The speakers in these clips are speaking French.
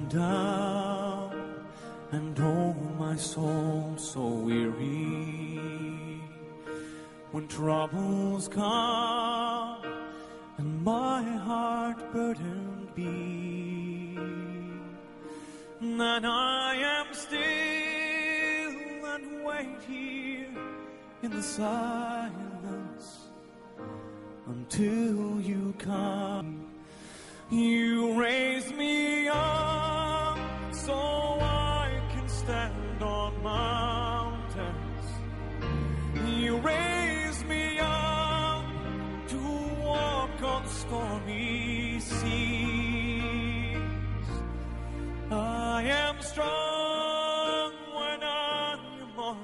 down, and oh my soul so weary. When troubles come and my heart burdened be, then I am still and wait here in the silence until you come. You raise me up so I can stand on mountains. You raise me up to walk on stormy seas. I am strong when I am on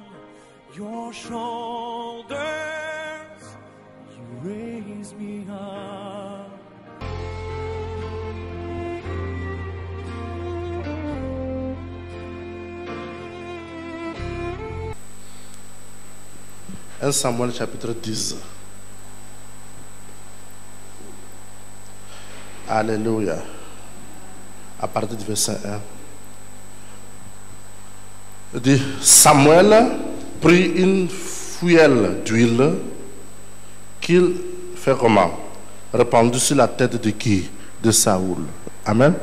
your shoulders. You raise me up. Samuel chapitre 10. Alléluia. À partir du verset 1. Il dit, Samuel prit une fouille d'huile qu'il fait comment? Répandue sur la tête de qui? De Saoul. Amen.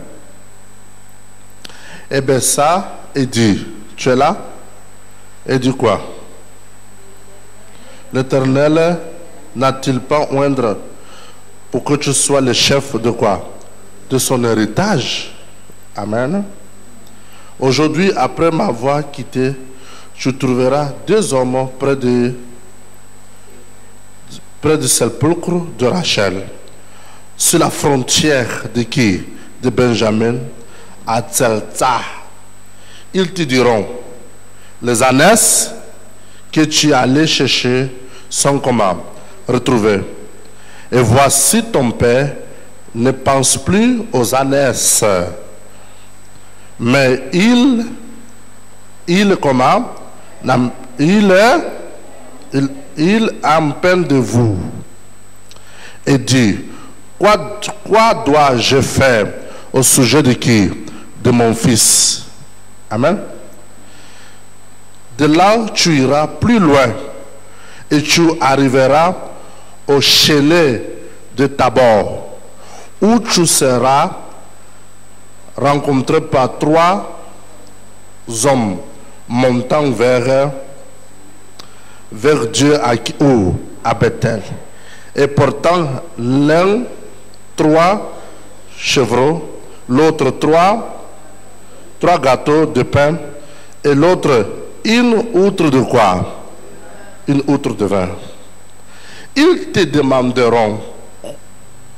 Et bien ça, il dit, tu es là? Et dit quoi? L'Éternel n'a-t-il pas oindre pour que tu sois le chef de quoi? De son héritage. Amen. Aujourd'hui, après m'avoir quitté, tu trouveras deux hommes près du sépulcre de Rachel, sur la frontière de qui? De Benjamin, à Tzelta. Ils te diront, les ânesses que tu es allé chercher sont comment? Retrouvés. Et voici ton père ne pense plus aux ânesses, mais il comment? Il a peine de vous et dit, quoi dois-je faire au sujet de qui? De mon fils. Amen. De là, tu iras plus loin et tu arriveras au chalet de Tabor, où tu seras rencontré par trois hommes montant vers Dieu à Bethel, et portant l'un 3 chevreaux, l'autre 3 gâteaux de pain, et l'autre une outre de quoi? Une outre de vin. Ils te demanderont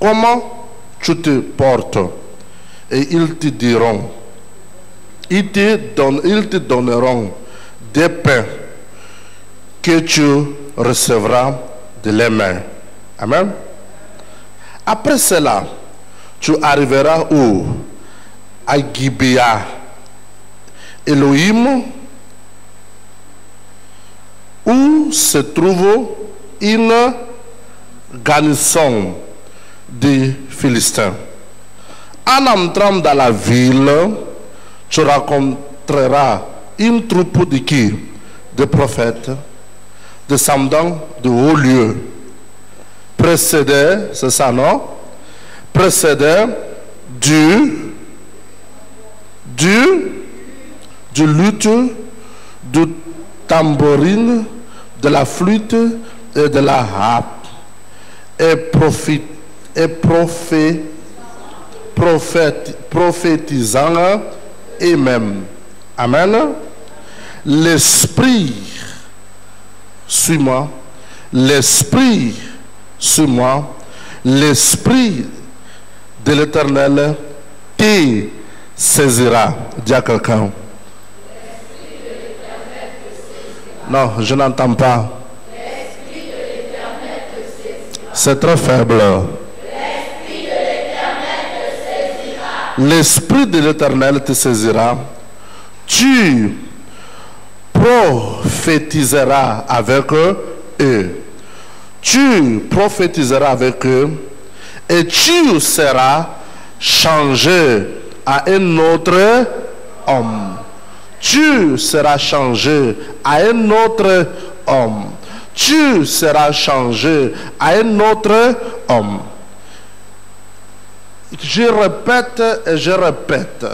comment tu te portes, et ils te diront, ils te donneront des pains que tu recevras de les mains. Amen. Après cela, tu arriveras où? À Gibea. Elohim, où se trouve une garnison des Philistins. En entrant dans la ville, tu rencontreras une troupe de qui? De prophètes, descendant de hauts lieux. Précédés, c'est ça, non? Précédés du luth, du tambourine, de la flûte et de la harpe, et prophétisant et même. Amen. L'esprit, suis-moi, l'esprit, suis-moi, l'esprit de l'Éternel te saisira. Dis à quelqu'un. Non, je n'entends pas. C'est très faible. L'esprit de l'Éternel te saisira. Tu prophétiseras avec eux. Tu prophétiseras avec eux et tu seras changé à un autre homme. Tu seras changé à un autre homme. Tu seras changé à un autre homme. Je répète et je répète.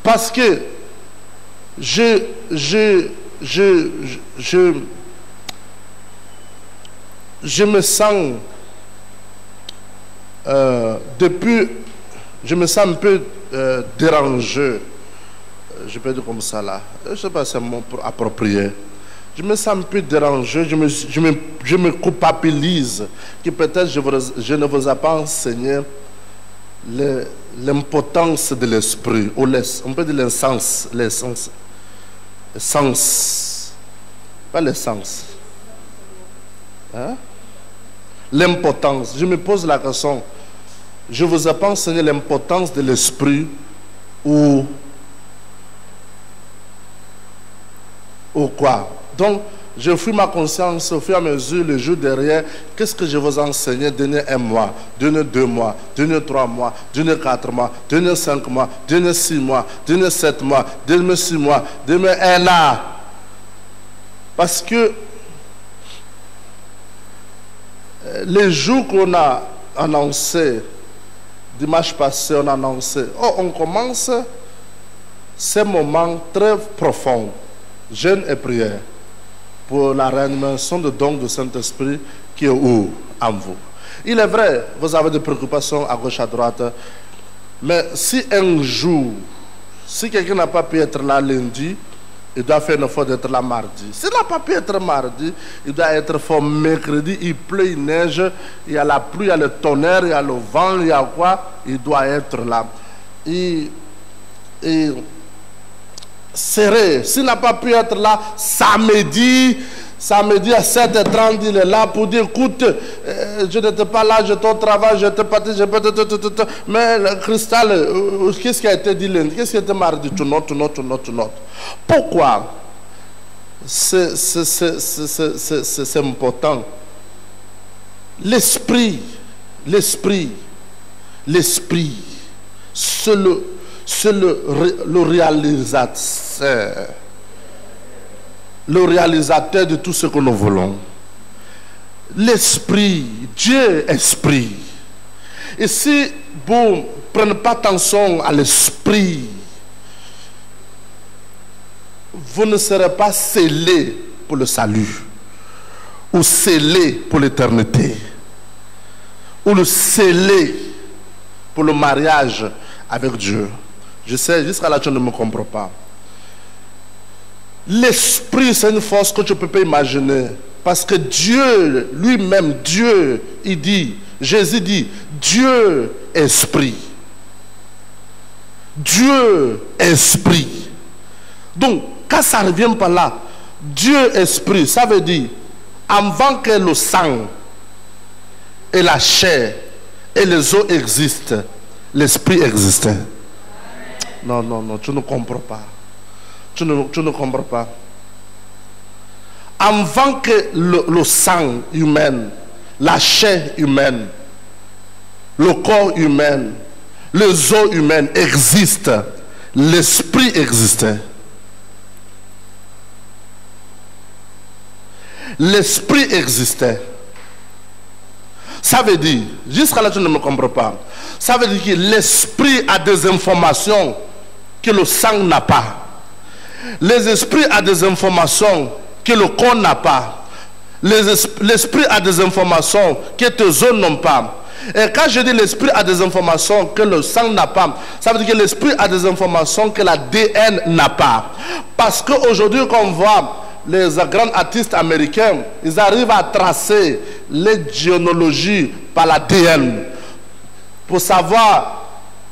Parce que je me sens je me sens un peu dérangé. Je peux dire comme ça là. Je ne sais pas si c'est un mot approprié. Je me sens un peu dérangé. Je me culpabilise que peut-être je ne vous ai pas enseigné l'importance de l'esprit. Ou on peut dire l'essence. L'essence. Pas l'essence. Hein? L'importance. Je me pose la question. Je ne vous ai pas enseigné l'importance de l'esprit ou quoi. Donc, je fouille ma conscience au fur et à mesure, le jour derrière. Qu'est-ce que je vous ai enseigné? Donner 1 mois, donner 2 mois, donner 3 mois, donner 4 mois, donner 5 mois, donner 6 mois, donner 7 mois, donner 6 mois, donner 1 an. Parce que les jours qu'on a annoncé, dimanche passé, on a annoncé, on commence ces moments très profonds, jeûne et prière, pour la réanimation de dons du Saint-Esprit qui est où? En vous. Il est vrai, vous avez des préoccupations à gauche, à droite, mais si un jour, si quelqu'un n'a pas pu être là lundi, il doit faire un effort d'être là mardi. S'il n'a pas pu être mardi, il doit être fort mercredi. Il pleut, il neige, il y a la pluie, il y a le tonnerre, il y a le vent, il y a quoi? Il doit être là. Et serré. S'il n'a pas pu être là samedi à 7h30, il est là pour dire, écoute, je n'étais pas là, j'étais au travail, j'étais parti, mais le cristal, qu'est-ce qui a été dit lundi? Qu'est-ce qui a été mardi? Tu notes. Pourquoi? C'est important. L'esprit, c'est le réalisateur de tout ce que nous voulons. L'esprit, Dieu est esprit. Et si vous ne prenez pas attention à l'esprit, vous ne serez pas scellé pour le salut, ou scellé pour l'éternité, ou le scellé pour le mariage avec Dieu. Je sais, jusqu'à là, tu ne me comprends pas. L'esprit, c'est une force que tu ne peux pas imaginer. Parce que Dieu, lui-même, Dieu, il dit, Jésus dit, Dieu est esprit. Dieu est esprit. Donc, quand ça revient par là, Dieu est esprit, ça veut dire, avant que le sang et la chair et les os existent, l'esprit existait. Non, tu ne comprends pas. Tu ne comprends pas. Avant que le sang humain, la chair humaine, le corps humain, les os humains existent, l'esprit existait. L'esprit existait. Ça veut dire, jusqu'à là tu ne me comprends pas, ça veut dire que l'esprit a des informations que le sang n'a pas. L'esprit a des informations que le corps n'a pas. L'esprit a des informations que tes os n'ont pas. Et quand je dis l'esprit a des informations que le sang n'a pas, ça veut dire que l'esprit a des informations que l'ADN n'a pas. Parce qu'aujourd'hui, quand on voit les grands artistes américains, ils arrivent à tracer les généalogies par l'ADN pour savoir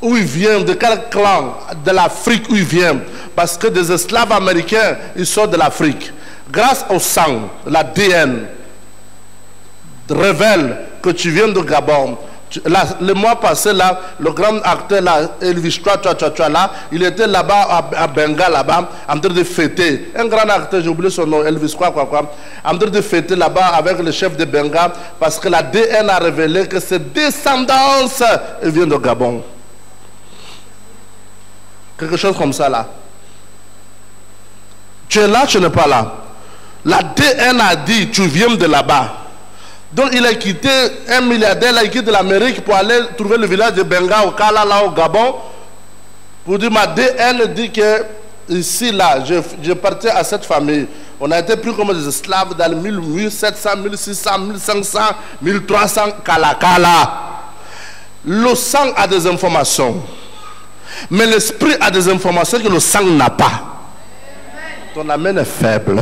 où il vient, de quel clan de l'Afrique où il vient. Parce que des esclaves américains, ils sortent de l'Afrique. Grâce au sang, l'ADN révèle que tu viens de Gabon. Le mois passé, là, le grand acteur, là, Elvis là, il était là-bas à Bengale, là-bas, en train de fêter. Un grand acteur, j'ai oublié son nom, Elvis en train de fêter là-bas avec le chef de Bengale, parce que l'ADN a révélé que ses descendances viennent de Gabon. Quelque chose comme ça là. Tu es là, tu n'es pas là. L'ADN a dit, tu viens de là-bas. Donc il a quitté, un milliardaire, il a quitté l'Amérique pour aller trouver le village de Benga au Kala, là au Gabon. Pour dire, ma ADN dit que ici, là, je partais à cette famille. On a été pris comme des esclaves dans les 1700, 1600, 1500, 1300, Kala. Le sang a des informations. Mais l'esprit a des informations que le sang n'a pas. Ton amen est faible.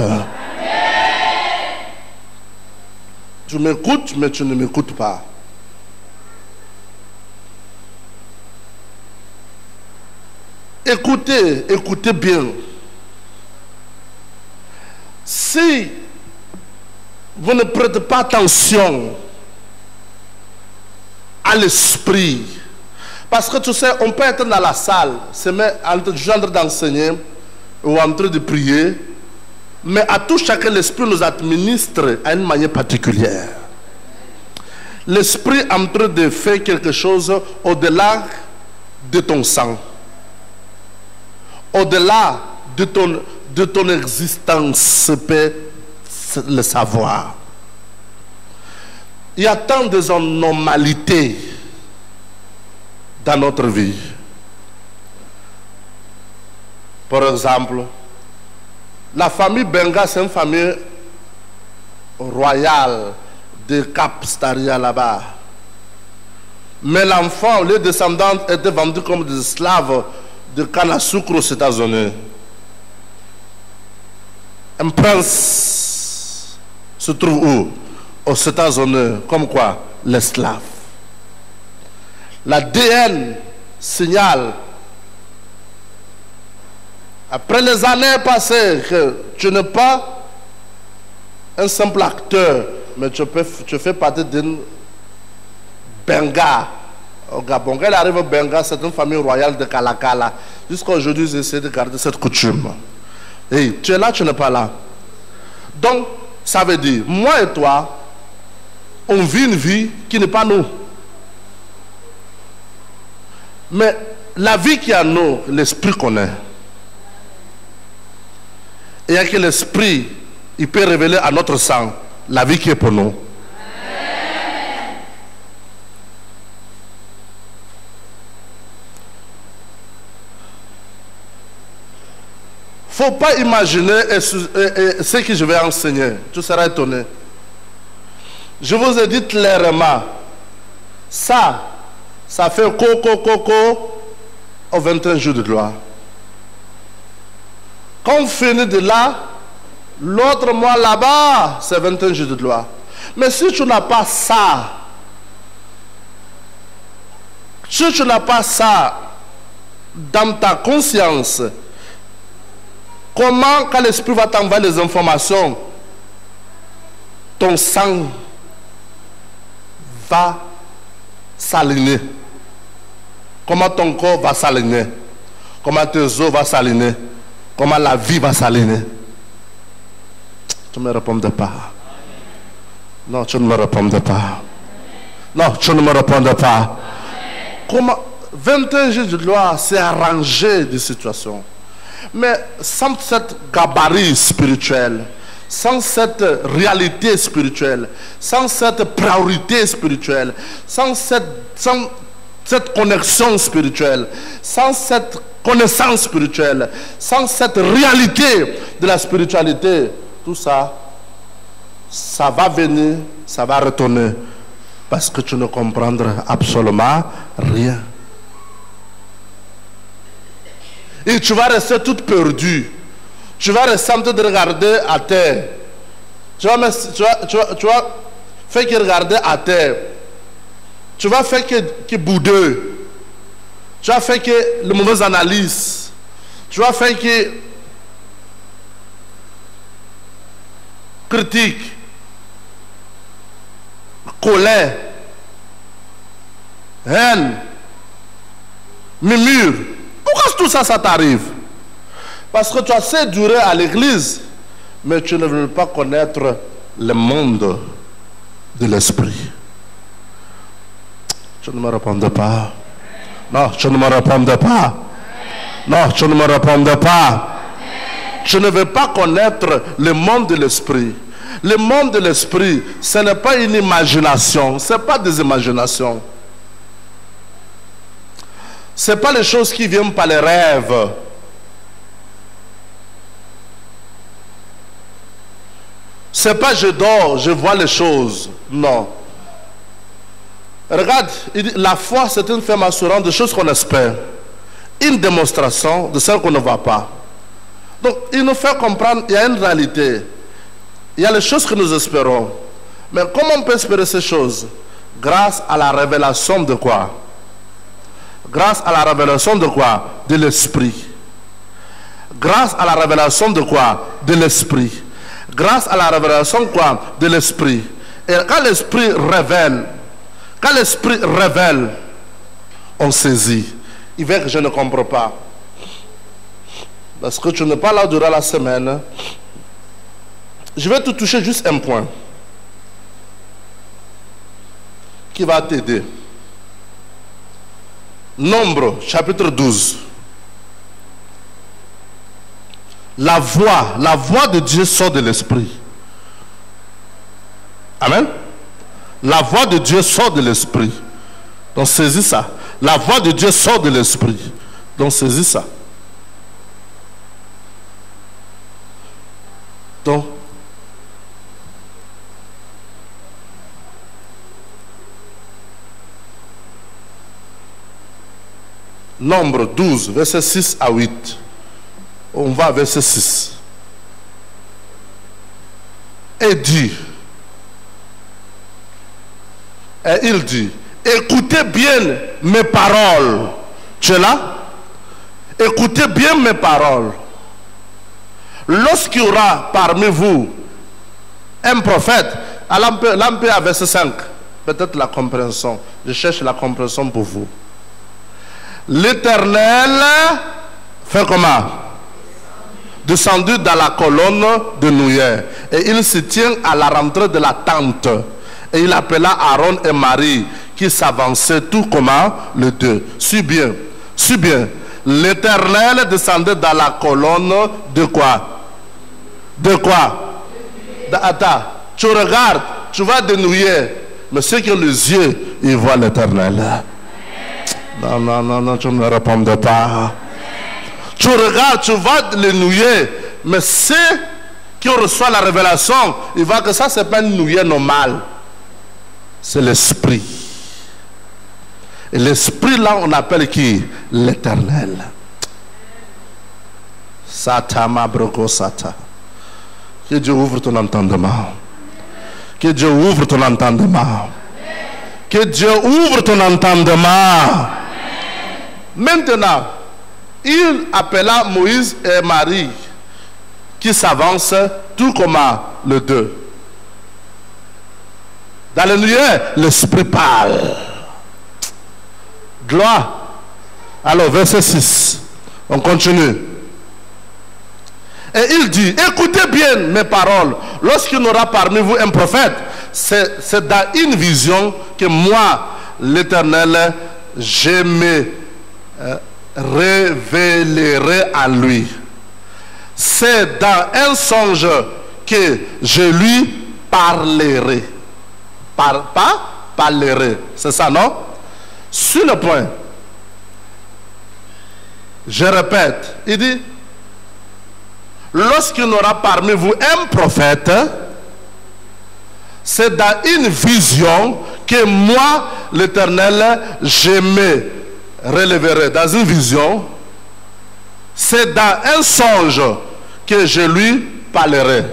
Tu m'écoutes, mais tu ne m'écoutes pas. Écoutez, écoutez bien. Si vous ne prêtez pas attention à l'esprit, parce que tu sais, on peut être dans la salle, je suis en train d'enseigner ou en train de prier, mais à tout chacun, l'esprit nous administre à une manière particulière. L'esprit est en train de faire quelque chose au-delà de ton sang, au-delà de ton existence, peut le savoir. Il y a tant d'anomalités dans notre vie. Par exemple, la famille Benga, c'est une famille royale de Cap Staria là-bas. Mais l'enfant, les descendants étaient vendus comme des esclaves de canne à sucre aux États-Unis. Un prince se trouve où? Aux États-Unis. Comme quoi? L'esclave. L'ADN signale, après les années passées, que tu n'es pas un simple acteur, mais tu fais partie d'une Benga. Au Gabon, quand il arrive au Benga, c'est une famille royale de Kalakala. Jusqu'à aujourd'hui, j'essaie de garder cette coutume. Et tu es là, tu n'es pas là. Donc, ça veut dire, moi et toi, on vit une vie qui n'est pas nous. Mais la vie qui est en nous, l'esprit connaît. Et il y a que l'esprit, il peut révéler à notre sang la vie qui est pour nous. Il ne faut pas imaginer ce que je vais enseigner. Tu seras étonné. Je vous ai dit clairement, ça fait coco au 21 jours de gloire. Quand on finit de là, l'autre mois là-bas, c'est 21 jours de gloire. Mais si tu n'as pas ça, dans ta conscience, comment, quand l'esprit va t'envoyer les informations, ton sang va s'aligner? Comment ton corps va s'aligner? Comment tes os vont s'aligner? Comment la vie va s'aligner? Tu ne me répondais pas. Non, tu ne me répondais pas. Non, tu ne me répondais pas. Comment 21 jours de gloire, c'est arranger des situations. Mais sans cette gabarit spirituel, sans cette réalité spirituelle, sans cette priorité spirituelle, sans cette connexion spirituelle, sans cette connaissance spirituelle, sans cette réalité de la spiritualité, tout ça, ça va venir, ça va retourner, parce que tu ne comprendras absolument rien. Et tu vas rester toute perdue. Tu vas rester en train de regarder à terre. Tu vas faire que regarder à terre. Tu vas faire que boudeux. Tu vas faire que les mauvaises analyses. Tu vas faire que critique, colère, haine, murmure. Pourquoi tout ça, ça t'arrive? Parce que tu as assez duré à l'église, mais tu ne veux pas connaître le monde de l'esprit. Tu ne me répondais pas. Non, tu ne me répondais pas. Non, tu ne me répondais pas. Je ne veux pas connaître le monde de l'esprit. Le monde de l'esprit, ce n'est pas une imagination. Ce n'est pas des imaginations. Ce n'est pas les choses qui viennent par les rêves. Ce n'est pas je dors, je vois les choses. Non. Regarde, la foi c'est une ferme assurance de choses qu'on espère. Une démonstration de celles qu'on ne voit pas. Donc il nous fait comprendre qu'il y a une réalité. Il y a les choses que nous espérons. Mais comment on peut espérer ces choses? Grâce à la révélation de quoi? Grâce à la révélation de quoi? De l'esprit. Grâce à la révélation de quoi? De l'esprit. Grâce à la révélation quoi? De l'esprit. Et quand l'esprit révèle, on saisit. Il veut que je ne comprends pas. Parce que tu n'es pas là durant la semaine. Je vais te toucher juste un point qui va t'aider. Nombre, chapitre 12. La voix de Dieu sort de l'esprit. Amen. La voix de Dieu sort de l'esprit. Donc saisis ça. La voix de Dieu sort de l'esprit. Donc saisis ça. Donc, Nombre 12, verset 6 à 8. On va à verset 6. Et il dit, écoutez bien mes paroles. Tu es là? Écoutez bien mes paroles. Lorsqu'il y aura parmi vous un prophète, là on peut à verset 5, peut-être la compréhension. Je cherche la compréhension pour vous. L'Éternel fait comment? Descendu dans la colonne de nuée. Et il se tient à la rentrée de la tente. Et il appela Aaron et Marie qui s'avançaient tout comment? Le deux. Suis bien. Suis bien. L'Éternel descendait dans la colonne de quoi? De quoi? Attends. Tu regardes, tu vas de nuée. Mais ceux qui ont les yeux, ils voient l'Éternel. Non, tu ne me répondais pas. Tu regardes, tu vas les nouiller, mais ceux qui reçoivent la révélation, ils voient que ça, ce n'est pas une nouillée normale. C'est l'esprit. Et l'esprit, là, on appelle qui? L'Éternel. Satama broko sata. Que Dieu ouvre ton entendement. Que Dieu ouvre ton entendement. Que Dieu ouvre ton entendement. Maintenant, il appela Moïse et Marie qui s'avancent tout comme le deux. Dans le nuée, l'esprit parle. Gloire. Alors, verset 6. On continue. Et il dit, écoutez bien mes paroles. Lorsqu'il y aura parmi vous un prophète, c'est dans une vision que moi, l'Éternel, je me révélerai à lui. C'est dans un songe que je lui parlerai. Parlerai. C'est ça, non? Sur le point, je répète, il dit, lorsqu'il y aura parmi vous un prophète, c'est dans une vision que moi, l'Éternel, je me relèverai. Dans une vision, c'est dans un songe que je lui parlerai.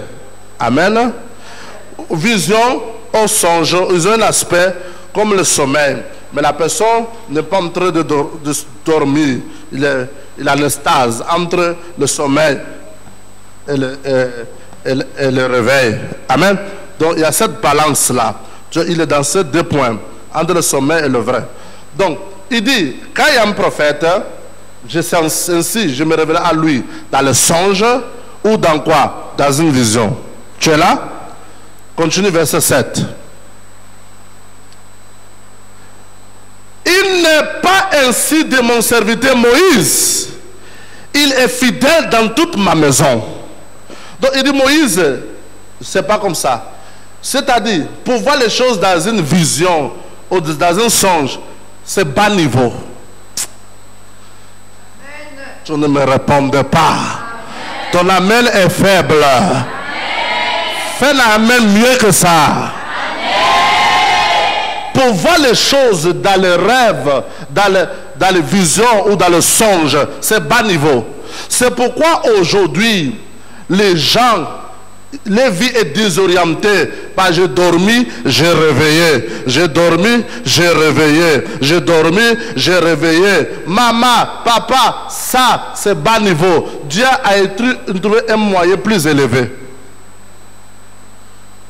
Amen. Vision au songe, ils ont un aspect comme le sommeil. Mais la personne n'est pas en train de dormir. Il a l'extase entre le sommeil et le réveil. Amen. Donc il y a cette balance-là. Il est dans ces deux points, entre le sommeil et le vrai. Donc, il dit, quand il y a un prophète, ainsi, je me révèle à lui dans le songe ou dans quoi? Dans une vision. Tu es là? Continue verset 7. Il n'est pas ainsi de mon serviteur Moïse, il est fidèle dans toute ma maison. Donc il dit Moïse, c'est pas comme ça. C'est-à-dire, pour voir les choses dans une vision ou dans un songe, c'est bas niveau. Amen. Tu ne me répondais pas. Amen. Ton amen est faible. Amen. Fais l'amen mieux que ça. Amen. Pour voir les choses dans les rêves, dans les visions ou dans le songe, c'est bas niveau. C'est pourquoi aujourd'hui, les gens, les vies est désorientée. Bah, j'ai dormi, j'ai réveillé. J'ai dormi, j'ai réveillé. J'ai dormi, j'ai réveillé. Maman, papa, ça, c'est bas niveau. Dieu a trouvé un moyen plus élevé.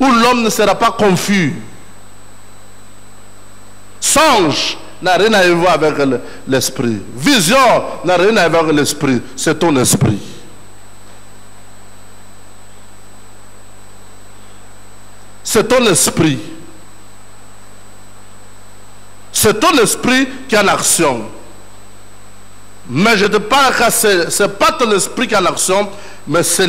Où l'homme ne sera pas confus. Songe n'a rien à voir avec l'esprit. Vision n'a rien à voir avec l'esprit. C'est ton esprit. C'est ton esprit. C'est ton esprit qui est en action. Mais je te parle que ce n'est pas ton esprit qui est en action, mais c'est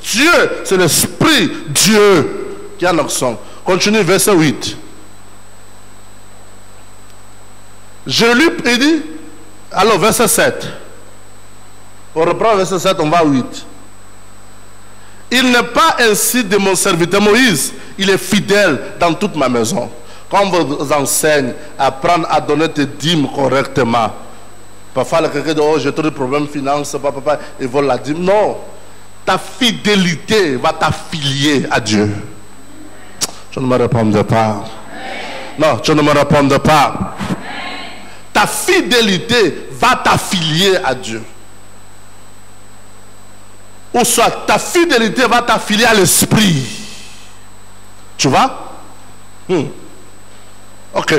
Dieu, c'est l'esprit Dieu qui est en action. Continue, verset 8. Je lui dit, alors verset 7. On reprend verset 7, on va à 8. Il n'est pas ainsi de mon serviteur Moïse. Il est fidèle dans toute ma maison. Quand on vous enseigne à apprendre à donner tes dîmes correctement. Parfois, quelqu'un dit, oh, j'ai trop de problèmes financiers, papa, ils veulent la dîme. Non. Ta fidélité va t'affilier à Dieu. Je ne me répondrai pas. Non, je ne me répondrai pas. Ta fidélité va t'affilier à Dieu. Ou soit ta fidélité va t'affilier à l'esprit. Tu vois? Ok.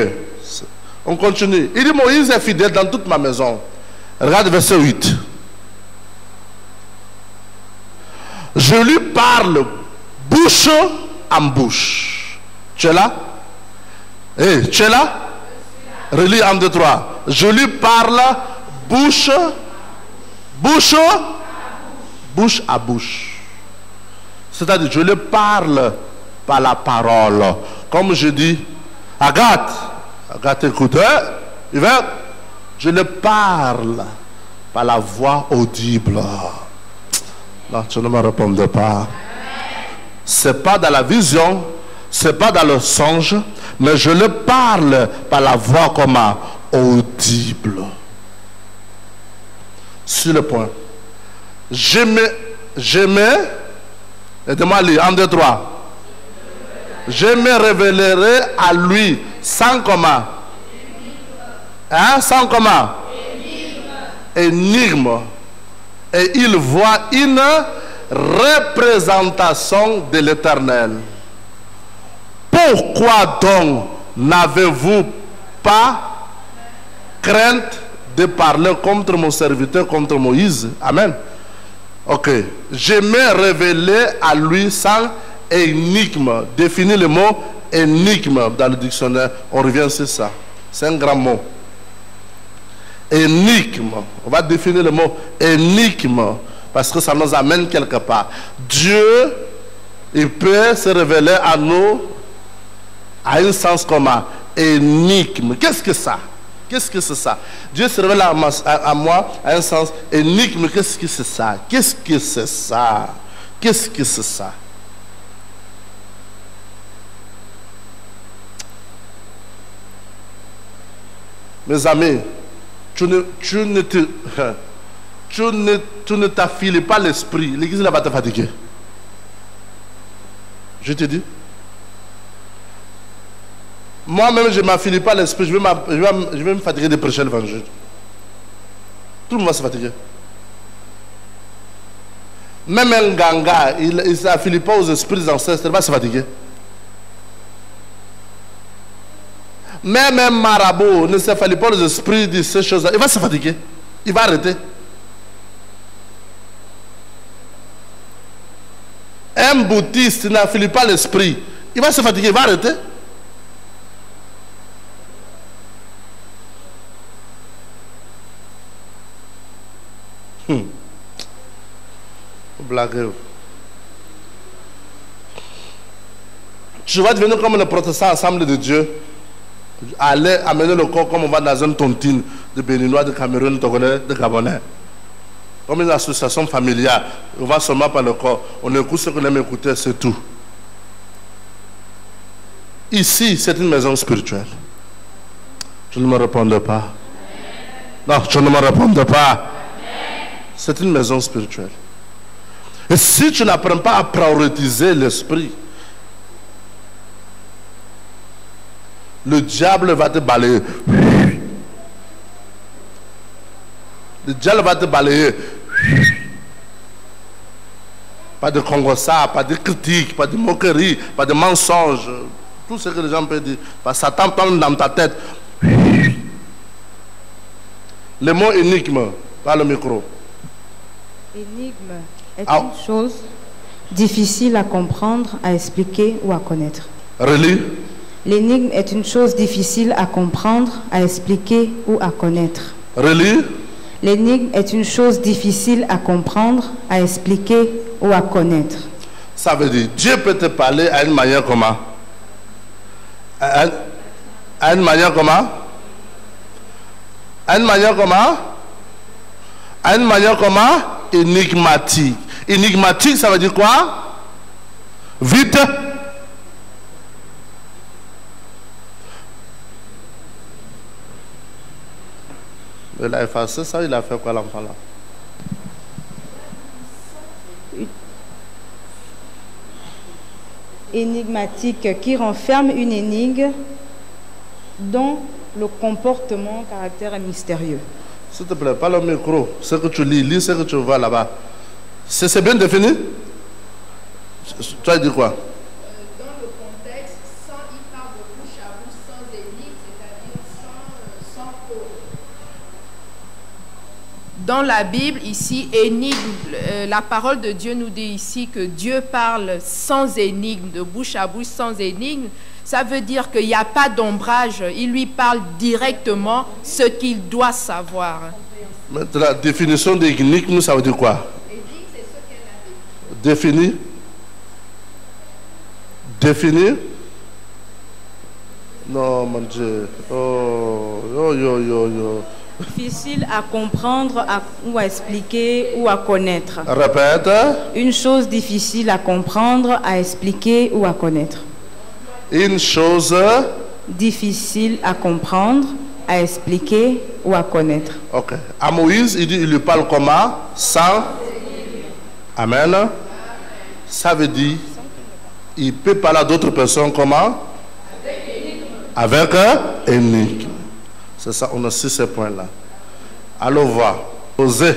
On continue. Il dit Moïse est fidèle dans toute ma maison. Regarde verset 8. Je lui parle bouche en bouche. Tu es là? Hey, tu es là? Relis 1, 2, 3. Je lui parle bouche à bouche. C'est-à-dire, je lui parle par la parole. Comme je dis, Agathe, écoute, je lui parle par la voix audible. Non, tu ne me répondais pas. C'est pas dans la vision, c'est pas dans le songe, mais je le parle par la voix comme audible. Sur le point. J'aimais, aidez-moi à lire, 1, 2, 3. Je me révélerai à lui sans comment? Hein? Sans comment? Énigme. Et il voit une représentation de l'Éternel. Pourquoi donc n'avez-vous pas crainte de parler contre mon serviteur, contre Moïse? Amen. Ok. Je me révélé à lui sans énigme. Définis le mot énigme dans le dictionnaire. On revient sur ça. C'est un grand mot. Énigme. On va définir le mot énigme parce que ça nous amène quelque part. Dieu, il peut se révéler à nous à un sens commun. Énigme. Qu'est-ce que ça? Qu'est-ce que c'est ça? Dieu se révèle à moi à un sens énigme. Qu'est-ce que c'est ça? Qu'est-ce que c'est ça? Qu'est-ce que c'est ça? Mes amis, tu ne t'affiles pas l'esprit. L'église va te fatiguer. Je te dis. Moi-même, je ne m'affile pas l'esprit. Je vais me fatiguer de prêcher l'évangile. Tout le monde va se fatiguer. Même un ganga, il ne s'affile pas aux esprits ancêtres, il va se fatiguer. Même un marabout ne s'affile pas aux esprits de ces choses-là, il va se fatiguer. Il va arrêter. Un bouddhiste n'affile pas l'esprit, il va se fatiguer, il va arrêter. blaguez. Tu vas devenir comme le protestant Assemblée de Dieu. Aller amener le corps comme on va dans une tontine de Béninois, de Cameroun, de Togolais, de Gabonais. Comme une association familiale. On va seulement par le corps. On écoute ce qu'on aime écouter, c'est tout. Ici, c'est une maison spirituelle. Je ne me répondais pas. Non, je ne me répondais pas. C'est une maison spirituelle. Et si tu n'apprends pas à prioriser l'esprit, le diable va te balayer. Le diable va te balayer. Pas de congossat, pas de critique, pas de moquerie, pas de mensonges. Tout ce que les gens peuvent dire. Parce que Satan parle dans ta tête. Le mot énigme, par le micro. Énigme est une chose difficile à comprendre, à expliquer ou à connaître. Relis. L'énigme est une chose difficile à comprendre, à expliquer ou à connaître. Relis. L'énigme est une chose difficile à comprendre, à expliquer ou à connaître. Ça veut dire, Dieu peut te parler à une manière comment? À une manière comment? À une manière comment? À une manière comment? Énigmatique. Énigmatique, ça veut dire quoi? Vite. Il a effacé ça, il a fait quoi l'enfant là? Énigmatique qui renferme une énigme dont le comportement caractère est mystérieux. S'il te plaît, parle au micro. Ce que tu lis ce que tu vois là-bas. C'est bien défini? Tu as dit quoi? Dans le contexte, sans il parle de bouche à bouche, sans énigme, c'est-à-dire sans cause. Dans la Bible, ici, énigme, la parole de Dieu nous dit ici que Dieu parle sans énigme, de bouche à bouche, sans énigme. Ça veut dire qu'il n'y a pas d'ombrage. Il lui parle directement ce qu'il doit savoir. Mais la définition d'énigme, ça veut dire quoi? Énigme, c'est ce qu'elle a dit. Définir? Définir? Non, mon Dieu. Oh, yo, yo, yo, yo. Difficile à comprendre ou à expliquer ou à connaître. Répète. Une chose difficile à comprendre, à expliquer ou à connaître. Une chose difficile à comprendre, à expliquer ou à connaître. Ok. À Moïse, il dit, il lui parle comment? Sans. Amen. Ça veut dire, il peut parler à d'autres personnes comment? Avec énigme. C'est ça, on a 6 ces points-là. Allons voir. Osez.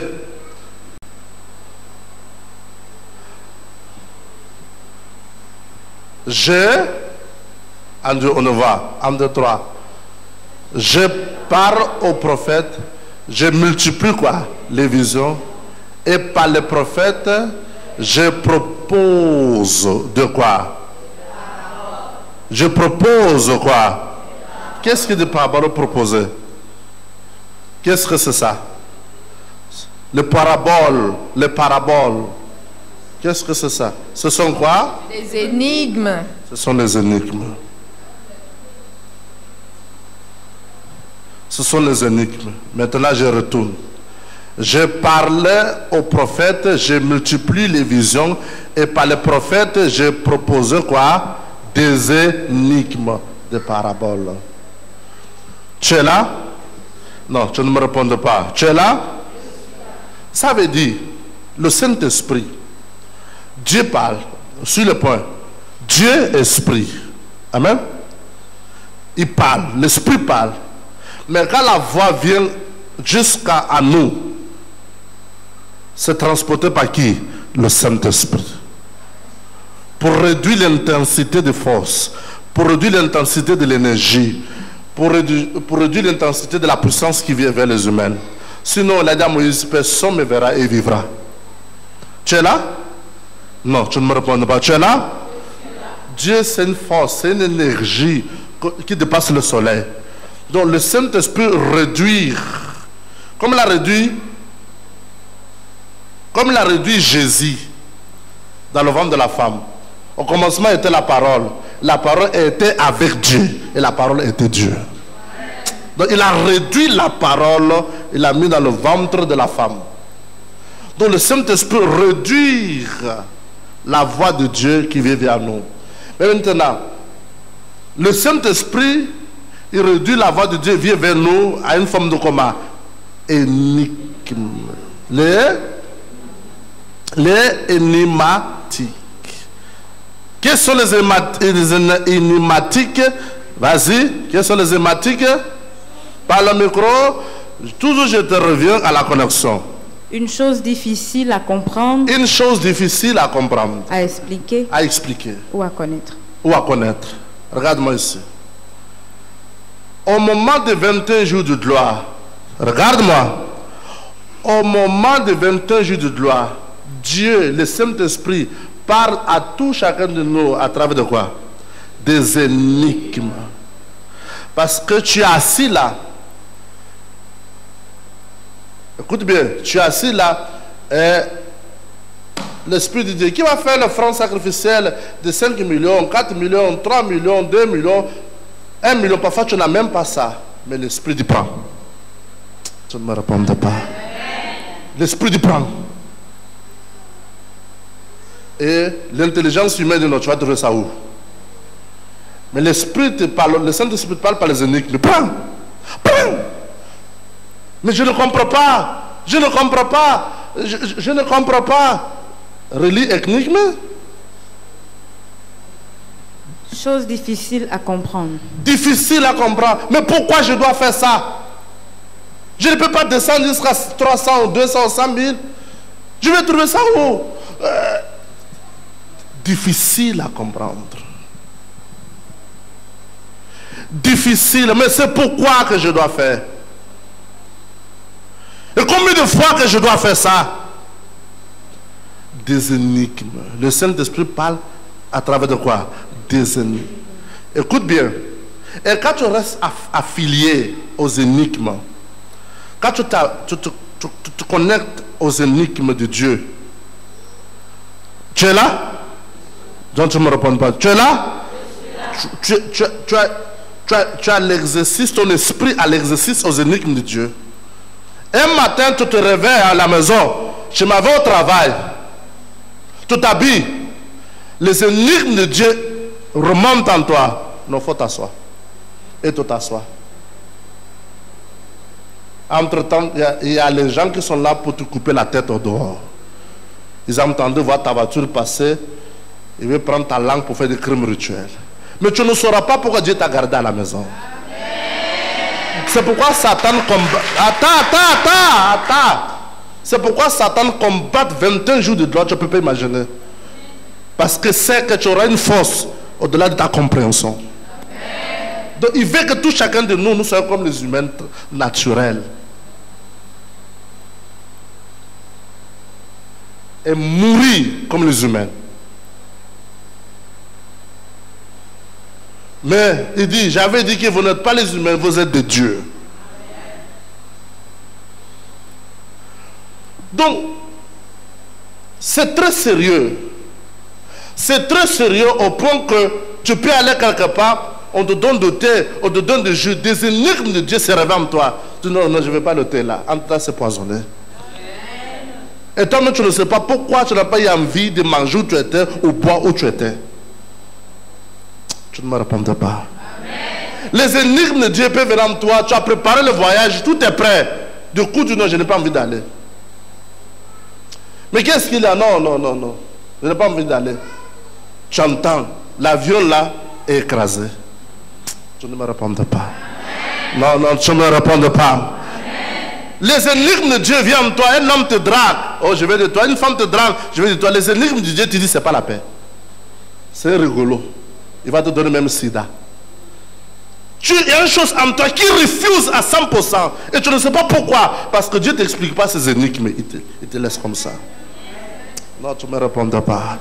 En deux, on va. En 2, 3. Je parle au prophète. Je multiplie quoi? Les visions. Et par les prophètes, je propose de quoi? Je propose quoi? Qu'est-ce que de parabole proposer? Qu'est-ce que c'est ça? Les paraboles. Qu'est-ce que c'est ça? Ce sont quoi? Les énigmes. Ce sont les énigmes. Ce sont les énigmes. Maintenant, je retourne. Je parlais aux prophètes, je multiplie les visions, et par les prophètes, je propose quoi? Des énigmes, des paraboles. Tu es là? Non, tu ne me réponds pas. Tu es là? Ça veut dire, le Saint-Esprit, Dieu parle, sur le point, Dieu esprit. Amen? Il parle, l'Esprit parle. Mais quand la voix vient jusqu'à nous, c'est transporté par qui? Le Saint-Esprit. Pour réduire l'intensité de force, pour réduire l'intensité de l'énergie, pour réduire l'intensité de la puissance qui vient vers les humains. Sinon, la dame Moïse, personne me verra et vivra. Tu es là? Non, tu ne me réponds pas. Tu es là? Dieu, c'est une force, c'est une énergie qui dépasse le soleil. Donc, le Saint-Esprit réduire, comme l'a réduit Jésus dans le ventre de la femme. Au commencement était la parole. La parole était avec Dieu. Et la parole était Dieu. Donc il a réduit la parole, il l'a mis dans le ventre de la femme. Donc le Saint-Esprit réduit la voix de Dieu qui vient vers nous. Mais maintenant, le Saint-Esprit, il réduit la voix de Dieu, vient vers nous à une forme de comment? Énigme. Les énigmatiques. Quels sont les énigmatiques? Vas-y, quels sont les énigmatiques? Par le micro, toujours je te reviens à la connexion. Une chose difficile à comprendre. Une chose difficile à comprendre. À expliquer. À expliquer. Ou à connaître. Ou à connaître. Regarde-moi ici. Au moment de 21 jours de gloire, regarde-moi. Au moment de 21 jours de gloire, Dieu, le Saint-Esprit, parle à tout chacun de nous à travers de quoi? Des énigmes. Parce que tu es assis là. Écoute bien, tu es assis là et l'Esprit de Dieu, qui va faire l'offrande sacrificielle de 5 millions, 4 millions, 3 millions, 2 millions, 1 million, parfois tu n'as même pas ça, mais l'Esprit dit prends. Tu ne me répondais pas. L'Esprit dit prends. Et l'intelligence humaine de notre, tu vas trouver ça où? Mais l'Esprit te parle, le Saint-Esprit te parle par les énigmes. Prends, prends. Mais je ne comprends pas. Je ne comprends pas. Je ne comprends pas. Relis énigme. Chose difficile à comprendre. Difficile à comprendre. Mais pourquoi je dois faire ça? Je ne peux pas descendre jusqu'à 300 ou 200 ou 100 000. Je vais trouver ça où? Difficile à comprendre. Difficile, mais c'est pourquoi que je dois faire. Et combien de fois que je dois faire ça? Des énigmes. Le Saint-Esprit parle à travers de quoi? Des énigmes. Écoute bien. Et quand tu restes affilié aux énigmes, quand tu te connectes aux énigmes de Dieu, tu es là? Donc tu ne me réponds pas. Tu es là? Tu as l'exercice, ton esprit a l'exercice aux énigmes de Dieu. Un matin, tu te réveilles à la maison, tu m'en vas au travail, tu t'habilles, les énigmes de Dieu remontent en toi. Non, il faut t'asseoir. Et tu t'assois. Entre-temps, il y a les gens qui sont là pour te couper la tête au dehors. Ils ont entendu voir ta voiture passer, ils veulent prendre ta langue pour faire des crimes rituels. Mais tu ne sauras pas pourquoi Dieu t'a gardé à la maison. C'est pourquoi Satan combat. Attends. C'est pourquoi Satan combat 21 jours de gloire, tu ne peux pas imaginer. Parce que c'est que tu auras une force au-delà de ta compréhension. Donc il veut que tout chacun de nous, nous soyons comme les humains naturels. Et mourir comme les humains. Mais il dit, j'avais dit que vous n'êtes pas les humains, vous êtes des dieux. Donc, c'est très sérieux. C'est très sérieux au point que tu peux aller quelque part, on te donne de thé, on te donne de jus, des énigmes de Dieu se révèlent en toi. Tu dis, non, je ne vais pas le thé là. En tout cas, c'est poisonné. Et toi-même, tu ne sais pas pourquoi tu n'as pas eu envie de manger où tu étais, ou boire où tu étais. Tu ne me répondais pas. Amen. Les énigmes de Dieu peuvent venir en toi. Tu as préparé le voyage, tout est prêt. Du coup, tu dis non, je n'ai pas envie d'aller. Mais qu'est-ce qu'il y a? Non. Je n'ai pas envie d'aller. Tu entends, l'avion là est écrasé. Tu ne me répondais pas. Amen. Non, tu ne me répondais pas. Amen. Les énigmes de Dieu viennent en toi. Un homme te drague. Oh, je vais de toi. Une femme te drague. Je vais de toi. Les énigmes de Dieu, tu dis, c'est pas la paix. C'est rigolo. Il va te donner même sida. Il y a une chose en toi qui refuse à 100%. Et tu ne sais pas pourquoi. Parce que Dieu ne t'explique pas ces énigmes. Il te laisse comme ça. Non, tu ne me répondras pas.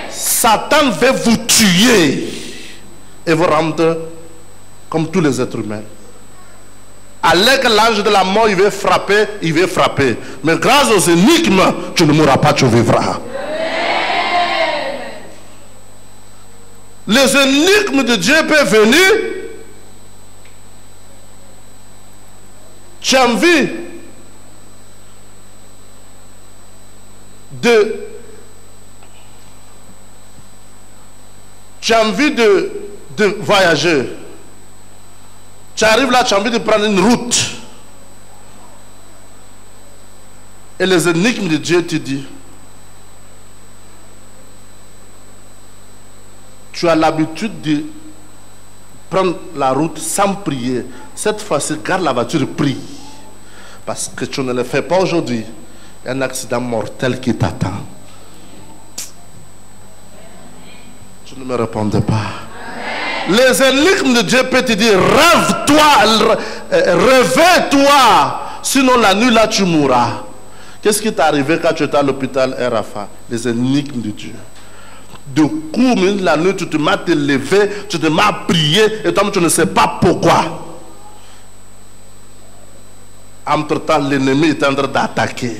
Satan veut vous tuer. Et vous rendre comme tous les êtres humains. Avec l'ange de la mort, il veut frapper. Mais grâce aux énigmes, tu ne mourras pas, tu vivras. les énigmes de Dieu peuvent venir. Tu as envie de voyager. Tu arrives là, tu as envie de prendre une route. Et les énigmes de Dieu te disent, tu as l'habitude de prendre la route sans prier. Cette fois-ci, garde la voiture et prie. Parce que tu ne le fais pas aujourd'hui. Il y a un accident mortel qui t'attend. Tu ne me répondais pas. Les énigmes de Dieu peuvent te dire, rêve-toi, réveille-toi, sinon la nuit là tu mourras. Qu'est-ce qui t'est arrivé quand tu étais à l'hôpital Rafa? Les énigmes de Dieu. De coup, la nuit, tu te mets à te lever, tu te mets à prier, et toi tu ne sais pas pourquoi. Entre-temps, l'ennemi est en train d'attaquer.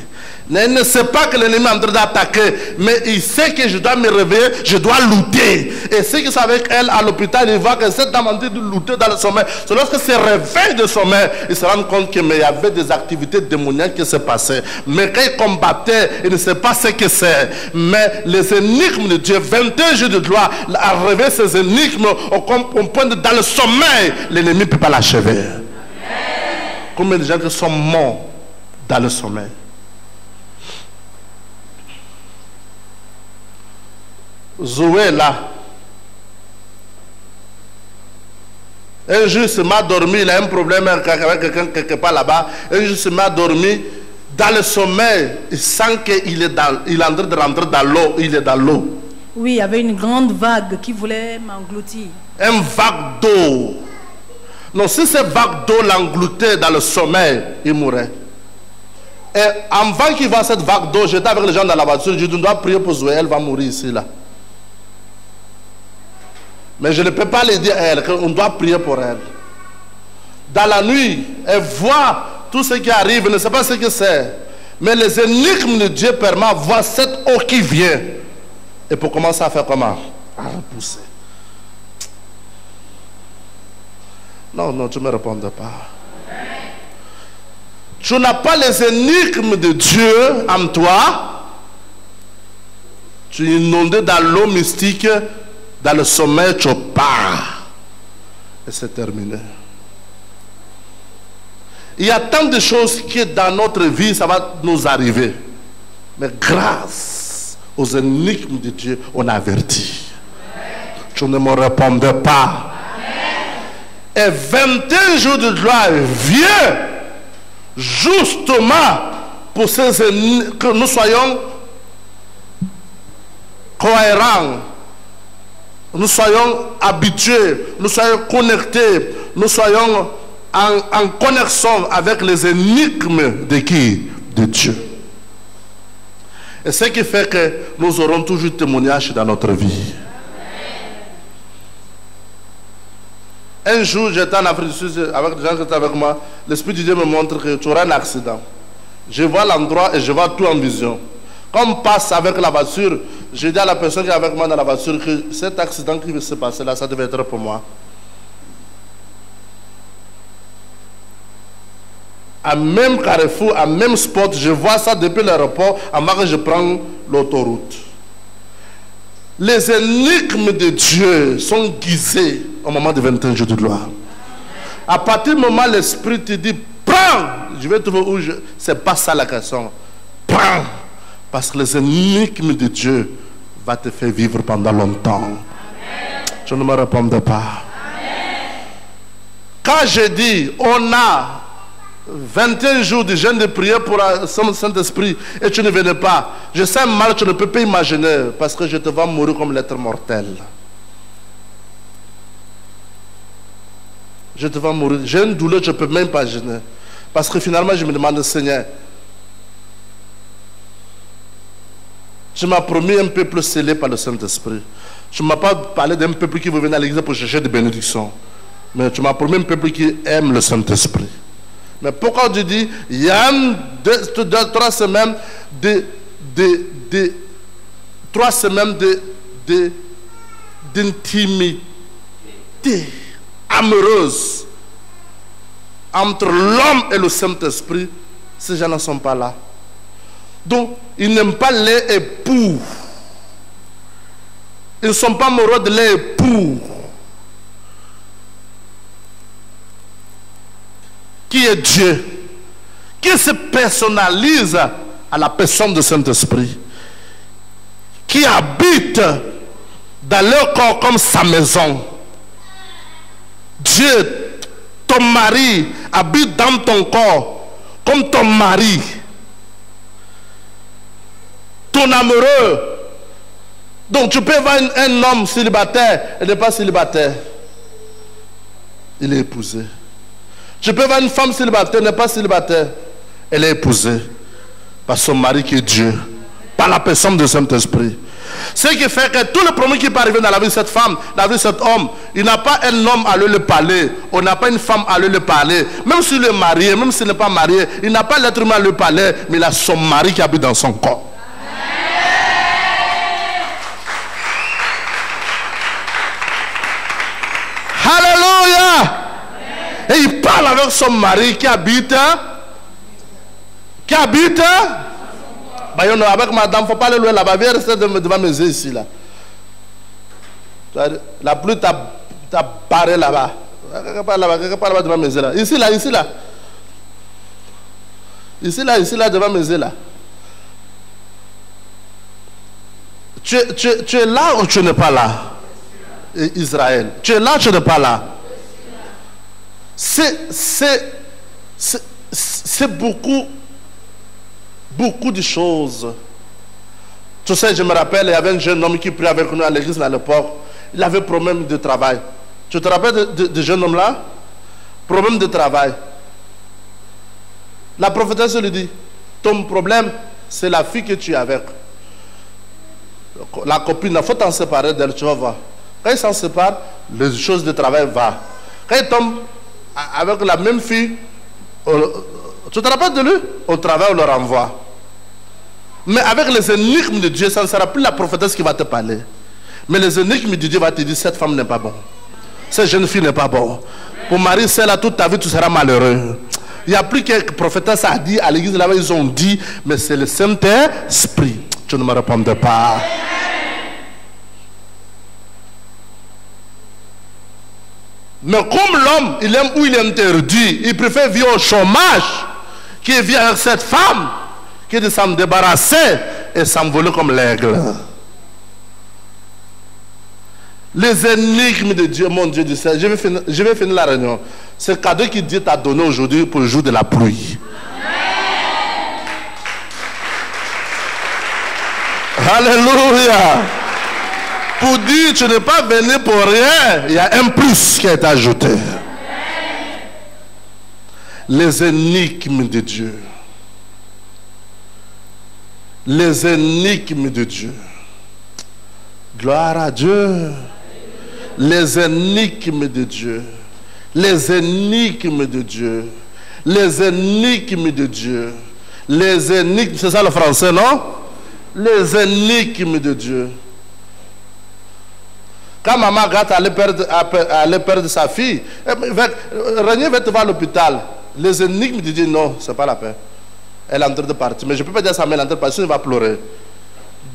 Il ne sait pas que l'ennemi est en train d'attaquer, mais il sait que je dois me réveiller, je dois lutter. Et c'est que c'est avec elle à l'hôpital, il voit que cette dame est en train de lutter dans le sommeil. C'est lorsque se réveille de sommeil, il se rend compte qu'il y avait des activités démoniaques qui se passaient. Mais quand il combattait, il ne sait pas ce que c'est. Mais les énigmes de Dieu, 21 jours de gloire, à réveiller ces énigmes au point de dans le sommeil, l'ennemi ne peut pas l'achever. Combien de gens qui sont morts dans le sommeil? Zoé là, un jour il se m'a dormi, il a un problème avec quelqu'un quelque part là-bas, un jour il se m'a dormi, dans le sommeil, il sent qu'il est il est en train de rentrer dans l'eau, il est dans l'eau. Oui, il y avait une grande vague qui voulait m'engloutir. Un vague d'eau. Non, si cette vague d'eau l'engloutait dans le sommeil, il mourrait. Et avant qu'il voit cette vague d'eau, j'étais avec les gens dans la voiture, je dis, on doit prier pour Zoé, elle va mourir ici là. Mais je ne peux pas lui dire à elle qu'on doit prier pour elle. Dans la nuit, elle voit tout ce qui arrive, elle ne sait pas ce que c'est. Mais les énigmes de Dieu permettent de voir cette eau qui vient. Et pour commencer à faire comment? À repousser. Non, non, tu ne me répondais pas. Tu n'as pas les énigmes de Dieu en toi. Tu es inondé dans l'eau mystique. Dans le sommeil, tu pars. Et c'est terminé. Il y a tant de choses qui dans notre vie, ça va nous arriver. Mais grâce aux énigmes de Dieu, on a averti. Tu ne me répondais pas. Et 21 jours de gloire viennent justement pour que nous soyons cohérents. Nous soyons habitués, nous soyons connectés, nous soyons en connexion avec les énigmes de qui? De Dieu. Et ce qui fait que nous aurons toujours témoignage dans notre vie. Un jour, j'étais en Afrique du Sud avec des gens qui étaient avec moi. L'Esprit de Dieu me montre que tu auras un accident. Je vois l'endroit et je vois tout en vision. Quand on passe avec la voiture, je dis à la personne qui est avec moi dans la voiture que cet accident qui va se passer là, ça devait être pour moi. À même carrefour, à même spot, je vois ça depuis l'aéroport avant que je prenne l'autoroute. Les énigmes de Dieu sont guisées au moment de 21 jours de gloire. À partir du moment où l'Esprit te dit, prends, je vais trouver où je... C'est pas ça la question. Prends. Parce que les énigmes de Dieu vont te faire vivre pendant longtemps. Amen. Je ne me répondais pas. Amen. Quand je dis, on a 21 jours de jeûne de prière pour le Saint-Esprit et tu ne venais pas, je sais mal, tu ne peux pas imaginer parce que je te vois mourir comme l'être mortel. Je te vois mourir. J'ai une douleur, je ne peux même pas gêner. Parce que finalement, je me demande, Seigneur, tu m'as promis un peuple scellé par le Saint-Esprit. Tu ne m'as pas parlé d'un peuple qui veut venir à l'église pour chercher des bénédictions. Mais tu m'as promis un peuple qui aime le Saint-Esprit. Mais pourquoi tu dis, il y a 3 semaines d'intimité amoureuse entre l'homme et le Saint-Esprit, ces gens ne sont pas là. Donc, ils n'aiment pas les époux. Ils ne sont pas amoureux de les époux. Qui est Dieu? Qui se personnalise à la personne du Saint-Esprit? Qui habite dans leur corps comme sa maison? Dieu, ton mari, habite dans ton corps comme ton mari. Ton amoureux. Donc tu peux voir un homme célibataire, il n'est pas célibataire. Il est épousé. Tu peux voir une femme célibataire, elle n'est pas célibataire. Elle est épousée par son mari qui est Dieu, par la personne du Saint-Esprit. Ce qui fait que tout le problème qui peut arriver dans la vie de cette femme, dans la vie de cet homme, il n'a pas un homme à lui parler, on n'a pas une femme à lui parler. Même s'il est marié, même s'il n'est pas marié, il n'a pas l'être humain à lui parler, mais il a son mari qui habite dans son corps. Alléluia! Et il parle avec son mari qui habite. Bah, avec madame, il ne faut pas aller loin là-bas. Viens rester devant mes yeux ici. Là. La pluie t'a barré là-bas. Quelque part là-bas devant mes yeux. Là. Ici, là. Ici, là, devant mes yeux. Là. Tu es là ou tu n'es pas là? Israël. Tu es là ou tu n'es pas là? C'est beaucoup de choses. Tu sais, je me rappelle, il y avait un jeune homme qui priait avec nous à l'église à l'époque. Il avait problème de travail. Tu te rappelles de jeune homme là? Problème de travail. La prophétesse lui dit, ton problème, c'est la fille que tu es avec. La copine, il faut t'en séparer d'elle, tu vas voir. Quand il s'en sépare, les choses de travail vont. Quand il tombe avec la même fille, tu te rappelles de lui? Au travail, on le renvoie. Mais avec les énigmes de Dieu, ça ne sera plus la prophétesse qui va te parler. Mais les énigmes de Dieu vont te dire, cette femme n'est pas bonne. Cette jeune fille n'est pas bonne. Pour marier celle-là toute ta vie, tu seras malheureux. Il n'y a plus qu'un prophétesse a dit à l'église là-bas, ils ont dit, mais c'est le Saint-Esprit. Tu ne me répondais pas. Mais comme l'homme, il aime où il est interdit, il préfère vivre au chômage, qu'il vit avec cette femme, qui de s'en débarrasser et s'envoler comme l'aigle. Les énigmes de Dieu, mon Dieu du ciel, je vais finir la réunion. C'est le cadeau que Dieu t'a donné aujourd'hui pour le jour de la pluie. Alléluia. Pour dire tu n'es pas venu pour rien, il y a un plus qui a été ajouté. Les énigmes de Dieu. Les énigmes de Dieu. Gloire à Dieu. Les énigmes de Dieu. Les énigmes de Dieu. Les énigmes de Dieu. Les énigmes, c'est ça le français, non? Les énigmes de Dieu. Quand maman Agathe allait perdre sa fille, Régnier va te voir à l'hôpital. Les énigmes de Dieu, non, c'est pas la peine. Elle est en train de partir. Mais je ne peux pas dire ça, mais elle est en train de partir, elle va pleurer.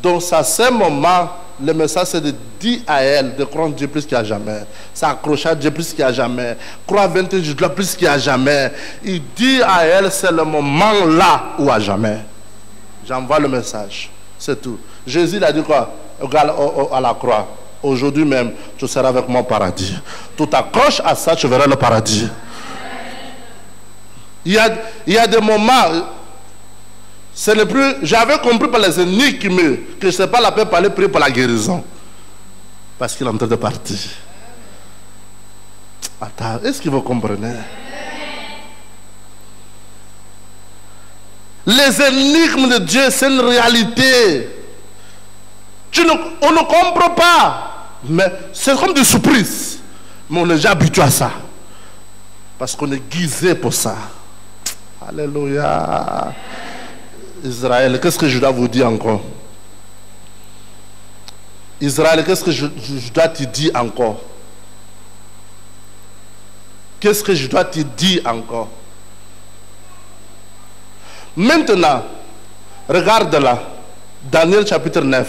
Donc, à ce moment, le message, c'est de dire à elle de croire en Dieu plus qu'il n'y a jamais. S'accrocher à Dieu plus qu'il n'y a jamais. Croire à 21 jours plus qu'il n'y a jamais. Il dit à elle, c'est le moment là ou à jamais. J'envoie le message. C'est tout. Jésus, il a dit quoi? À la croix. Aujourd'hui même, tu seras avec moi au paradis. Tu t'accroches à ça, tu verras le paradis. Il y a des moments, c'est le plus. J'avais compris par les énigmes que ce n'est pas la peine d'aller prier pour la guérison. Parce qu'il est en train de partir. Attends, est-ce que vous comprenez? Les énigmes de Dieu, c'est une réalité. On ne comprend pas. Mais c'est comme des surprises. Mais on est déjà habitué à ça. Parce qu'on est guisé pour ça. Alléluia. Israël, qu'est-ce que je dois vous dire encore? Israël, qu'est-ce que je dois te dire encore? Qu'est-ce que je dois te dire encore? Maintenant, regarde là, Daniel chapitre 9,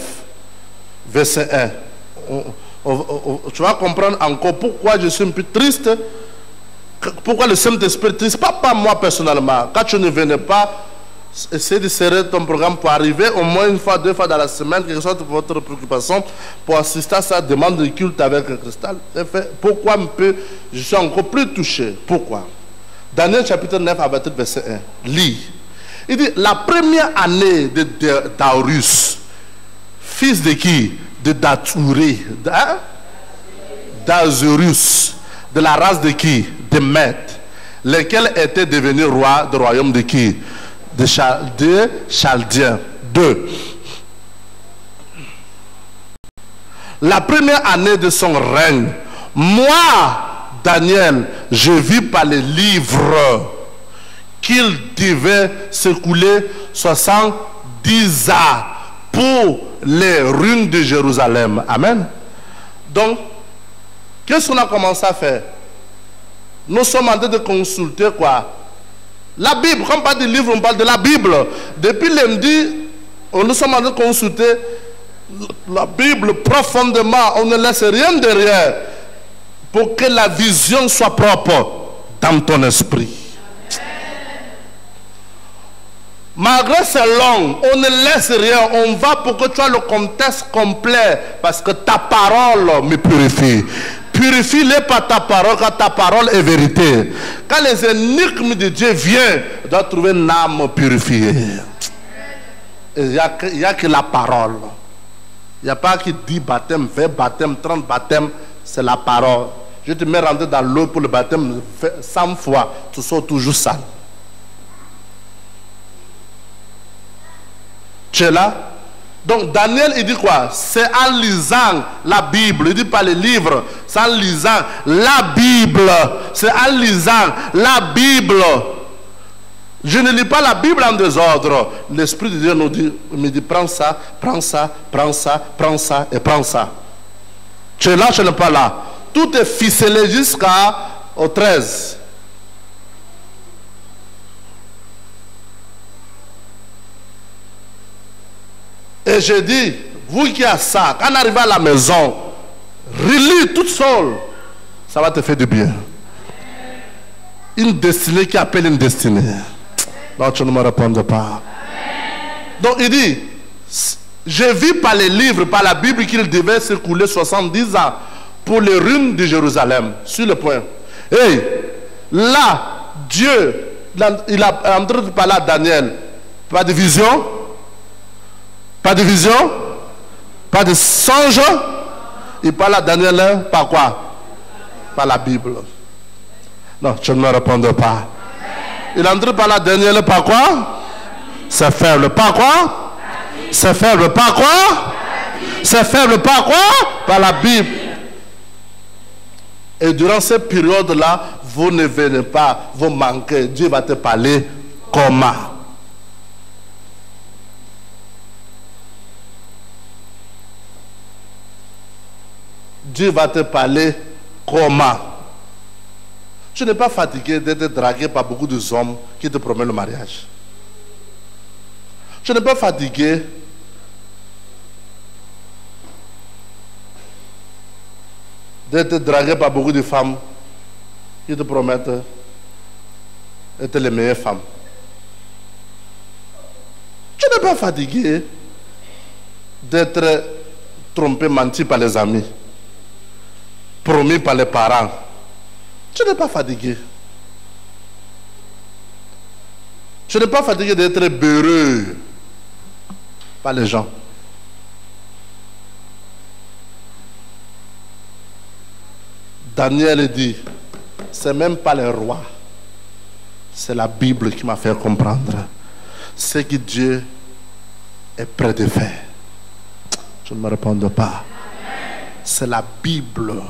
verset 1. Tu vas comprendre encore pourquoi je suis un peu triste. Pourquoi le Saint-Esprit est triste? Pas moi personnellement. Quand tu ne venais pas, essaie de serrer ton programme pour arriver au moins une fois, 2 fois dans la semaine, quelle que soit votre préoccupation, pour assister à sa demande de culte avec le cristal. Pourquoi je suis encore plus touché? Pourquoi? Daniel chapitre 9, verset 1. Lis. Il dit, la première année de Darius, fils de qui? De Daturé, d'Azurus, de la race de qui? De Mède, lequel était devenu roi du royaume de qui? De Chaldéens. 2. La première année de son règne, moi, Daniel, je vis par les livres qu'il devait s'écouler 70 ans pour les ruines de Jérusalem. Amen. Donc, qu'est-ce qu'on a commencé à faire? Nous sommes en train de consulter quoi? La Bible. Quand on parle de livre, on parle de la Bible. Depuis lundi, nous sommes en train de consulter la Bible profondément. On ne laisse rien derrière pour que la vision soit propre dans ton esprit. Malgré c'est long, on ne laisse rien, on va pour que tu aies le contexte complet, parce que ta parole me purifie. Purifie-les par ta parole, car ta parole est vérité. Quand les énigmes de Dieu viennent, tu dois trouver une âme purifiée. Il n'y a que la parole. Il n'y a pas qui dit baptême, 20 baptêmes, 30 baptêmes, c'est la parole. Je te mets rentrer dans l'eau pour le baptême 100 fois, tu sors toujours sale. Tu es là? Donc Daniel, il dit quoi? C'est en lisant la Bible. Il dit pas les livres. C'est en lisant la Bible. C'est en lisant la Bible. Je ne lis pas la Bible en désordre. L'Esprit de Dieu nous dit, me dit, prends ça, prends ça, prends ça, prends ça et prends ça. Tu es là, tu n'es pas là. Tout est ficelé jusqu'au 13. Et j'ai dit, vous qui avez ça, quand on arrive à la maison, relis toute seule, ça va te faire du bien. Une destinée qui appelle une destinée. Non, tu ne me réponds pas. Donc il dit, je vis par les livres, par la Bible, qu'il devait s'écouler 70 ans pour les ruines de Jérusalem. Sur le point. Et là, Dieu, il a en train de parler à Daniel. Pas de vision? Pas de vision? Pas de songe? Il parle à Daniel par quoi? Par la Bible. Non, tu ne me réponds pas. Il est en train de parler à Daniel par quoi? C'est faible. Par quoi? C'est faible. Par quoi? C'est faible. Par quoi? Par la Bible. Et durant cette période-là, vous ne venez pas, vous manquez. Dieu va te parler comment? Dieu va te parler comment? Tu n'es pas fatigué d'être dragué par beaucoup de hommes qui te promettent le mariage. Tu n'es pas fatigué d'être dragué par beaucoup de femmes qui te promettent d'être les meilleures femmes. Tu n'es pas fatigué d'être trompé, menti par les amis, promis par les parents. Tu n'es pas fatigué. Tu n'es pas fatigué d'être beurreux par les gens. Daniel dit, c'est même pas les rois, c'est la Bible qui m'a fait comprendre ce que Dieu est prêt de faire. Je ne me réponds pas. C'est la Bible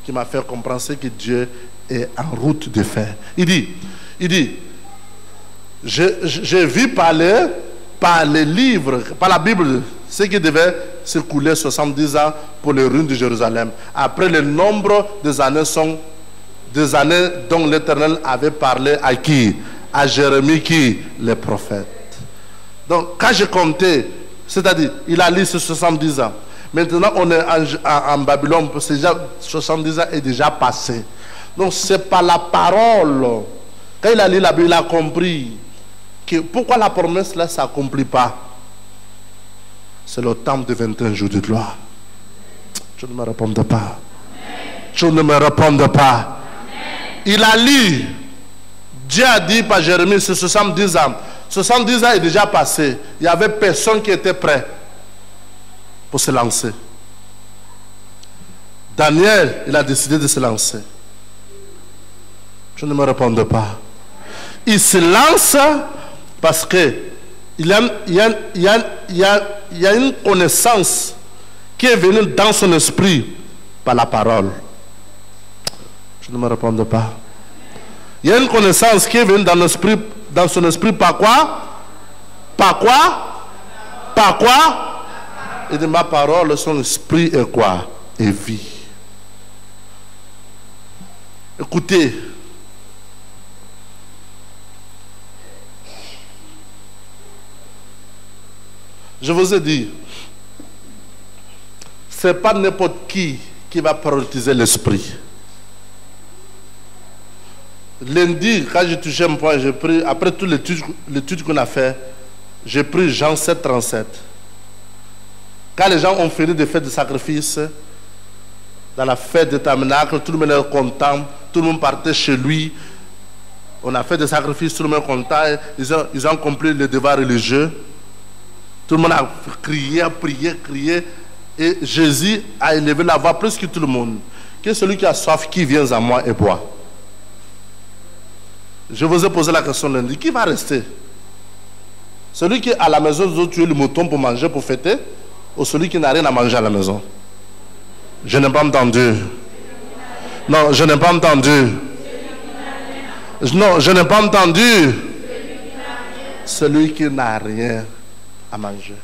qui m'a fait comprendre ce que Dieu est en route de faire. Il dit, j'ai vu parler par les livres, par la Bible, ce qui devait s'écouler 70 ans pour les ruines de Jérusalem. Après, le nombre des années sont des années dont l'Éternel avait parlé à qui? À Jérémie qui? Les prophètes. Donc, quand j'ai compté, c'est-à-dire, il a lu ces 70 ans. Maintenant, on est en Babylone, c'est déjà 70 ans est déjà passé. Donc, c'est par la parole. Quand il a lu la Bible, il a compris que pourquoi la promesse là ne s'accomplit pas. C'est le temps de 21 jours de gloire. Je ne me réponds pas. Je ne me réponds pas. Il a lu. Dieu a dit par Jérémie, c'est 70 ans. 70 ans est déjà passé. Il n'y avait personne qui était prêt pour se lancer. Daniel, il a décidé de se lancer. Je ne me réponds pas. Il se lance parce que il y a une connaissance qui est venue dans son esprit par la parole. Je ne me réponds pas. Il y a une connaissance qui est venue dans son esprit par quoi? Par quoi? Par quoi? Et de ma parole, son esprit est quoi? Est vie. Écoutez. Je vous ai dit, ce n'est pas n'importe qui va prioriser l'esprit. Lundi, quand j'ai touché un point, j'ai pris, après toute l'étude qu'on a fait, j'ai pris Jean 7, 37. Quand les gens ont fini de faire des sacrifices, dans la fête des tabernacles, tout le monde est content, tout le monde partait chez lui. On a fait des sacrifices, tout le monde est content, ils ont accompli le devoir religieux. Tout le monde a crié, prié, crié. Et Jésus a élevé la voix plus que tout le monde. Que celui qui a soif, qui vient à moi et boit. Je vous ai posé la question lundi. Qui va rester? Celui qui est à la maison doit tuer le mouton pour manger, pour fêter? Ou celui qui n'a rien à manger à la maison? Je n'ai pas entendu. Non, je n'ai pas entendu. Non, je n'ai pas entendu. Celui qui n'a rien à manger.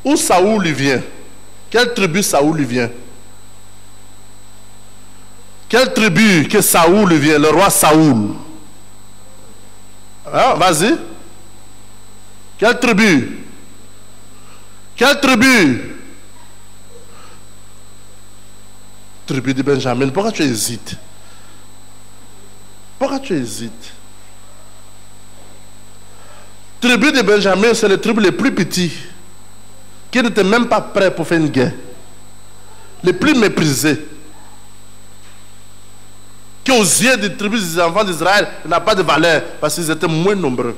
Où Saoul vient? Quelle tribu Saoul vient? Quelle tribu que Saoul vient? Le roi Saoul. Hein, vas-y. Quelle tribu? Quelle tribu? Tribu de Benjamin. Pourquoi tu hésites? Pourquoi tu hésites? Tribu de Benjamin, c'est le tribu les plus petits, qui n'étaient même pas prêts pour faire une guerre. Les plus méprisés. Qui aux yeux des tribus des enfants d'Israël n'a pas de valeur parce qu'ils étaient moins nombreux.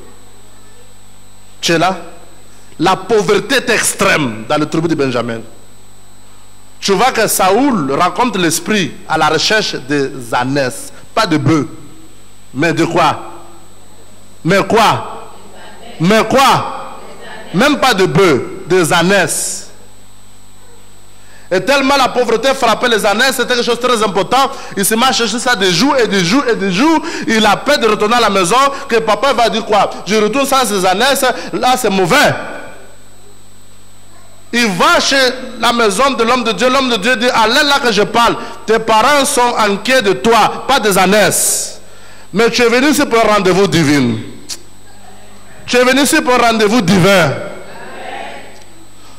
Tu es là? La pauvreté est extrême dans le tribu de Benjamin. Tu vois que Saoul rencontre l'esprit à la recherche des ânesses. Pas de bœufs. Mais de quoi? Mais quoi? Mais quoi? Même pas de bœufs, des ânesses. Et tellement la pauvreté frappait les ânesses, c'était quelque chose de très important. Il se met à chercher ça des jours et des jours et des jours. Il a peur de retourner à la maison, que papa va dire quoi? Je retourne sans ces ânesses, là c'est mauvais. Il va chez la maison de l'homme de Dieu. L'homme de Dieu dit, allez là que je parle. Tes parents sont inquiets de toi, pas des ânesses. Mais tu es venu ici pour un rendez-vous divin. Tu es venu ici pour un rendez-vous divin.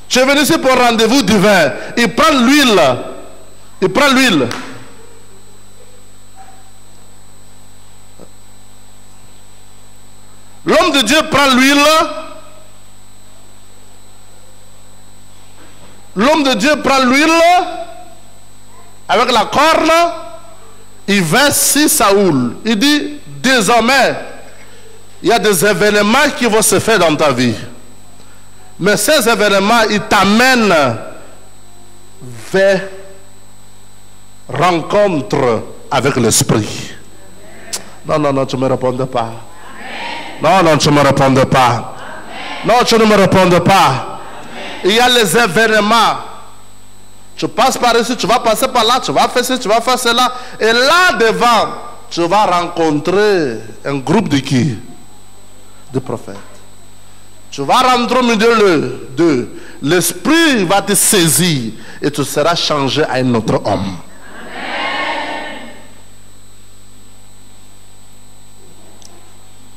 Tu es venu ici pour un rendez-vous divin. Il prend l'huile. Il prend l'huile. L'homme de Dieu prend l'huile. L'homme de Dieu prend l'huile avec la corne. Il va sur Saoul. Il dit, désormais, il y a des événements qui vont se faire dans ta vie. Mais ces événements, ils t'amènent vers rencontre avec l'esprit. Non, non, non, tu ne me réponds pas. Non, non, tu ne me réponds pas. Non, tu ne me réponds pas. Il y a les événements. Tu passes par ici, tu vas passer par là, tu vas faire ci, tu vas faire cela. Et là devant, tu vas rencontrer un groupe de qui? De prophètes. Tu vas rentrer au milieu d'eux. L'esprit va te saisir et tu seras changé à un autre homme.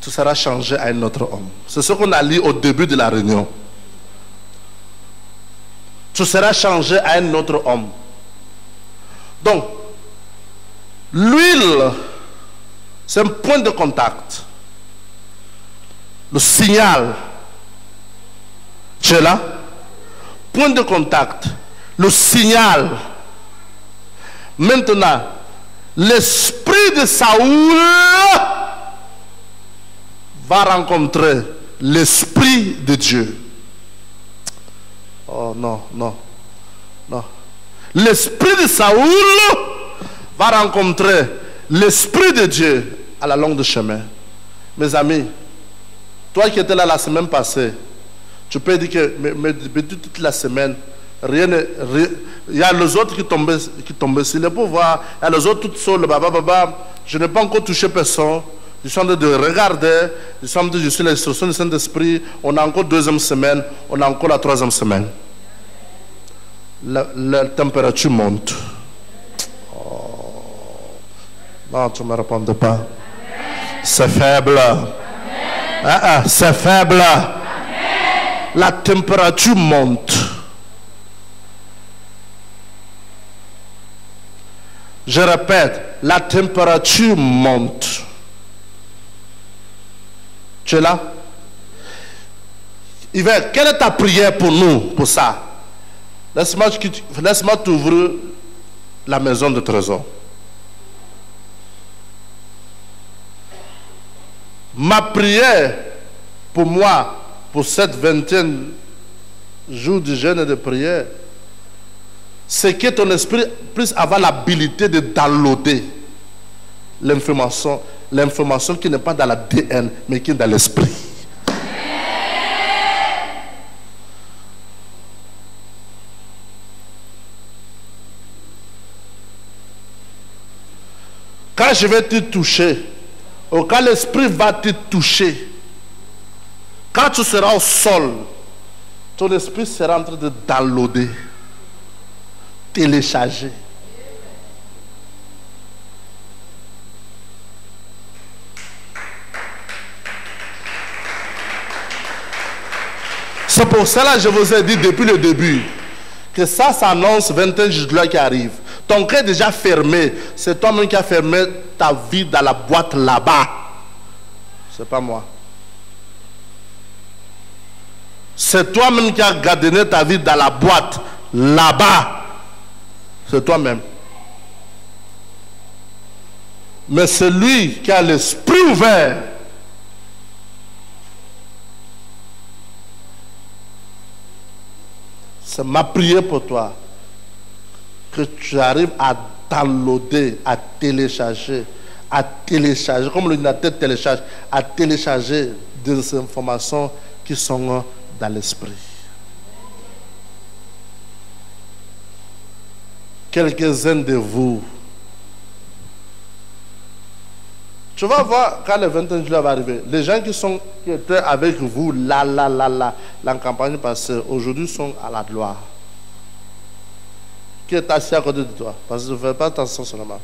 Tu seras changé à un autre homme. C'est ce qu'on a lu au début de la réunion. Tu seras changé à un autre homme. Donc, l'huile, c'est un point de contact. Le signal. Tu es là? Point de contact. Le signal. Maintenant, l'esprit de Saoul va rencontrer l'esprit de Dieu. Oh non, non, non. L'esprit de Saoul va rencontrer l'esprit de Dieu à la longue de chemin. Mes amis, toi qui étais là la semaine passée, tu peux dire que mais toute la semaine, rien n'est... Il y a les autres qui tombent sur le pouvoir, il y a les autres tout seuls, je n'ai pas encore touché personne. Je suis en train de regarder, je suis l'instruction du Saint-Esprit, on a encore 2e semaine, on a encore la 3e semaine. La température monte. Oh. Non, tu ne me réponds pas. C'est faible. C'est faible. La température monte. Je répète, la température monte. Tu es là? Yves, quelle est ta prière pour nous, pour ça? Laisse-moi t'ouvrir la maison de trésor. Ma prière pour moi, pour cette 20e jour de jeûne et de prière, c'est que ton esprit puisse avoir l'habilité de downloader l'information qui n'est pas dans l'ADN, mais qui est dans l'esprit. Quand je vais te toucher, ou quand l'esprit va te toucher, quand tu seras au sol, ton esprit sera en train de downloader, télécharger. C'est pour cela que je vous ai dit depuis le début que ça s'annonce 21 juillet qui arrive. Ton cœur est déjà fermé. C'est toi-même qui as fermé ta vie dans la boîte là-bas. C'est pas moi. C'est toi-même qui as gardé ta vie dans la boîte là-bas. C'est toi-même. Mais celui qui a l'esprit ouvert, c'est ma prière pour toi, que tu arrives à downloader, à télécharger, comme l'ordinateur télécharge, à télécharger des informations qui sont dans l'esprit. Quelques-uns de vous, tu vas voir quand le 21 juillet va arriver, les gens qui étaient avec vous la campagne passée, aujourd'hui sont à la gloire. Qui est assis à côté de toi, parce que tu ne fais pas attention seulement.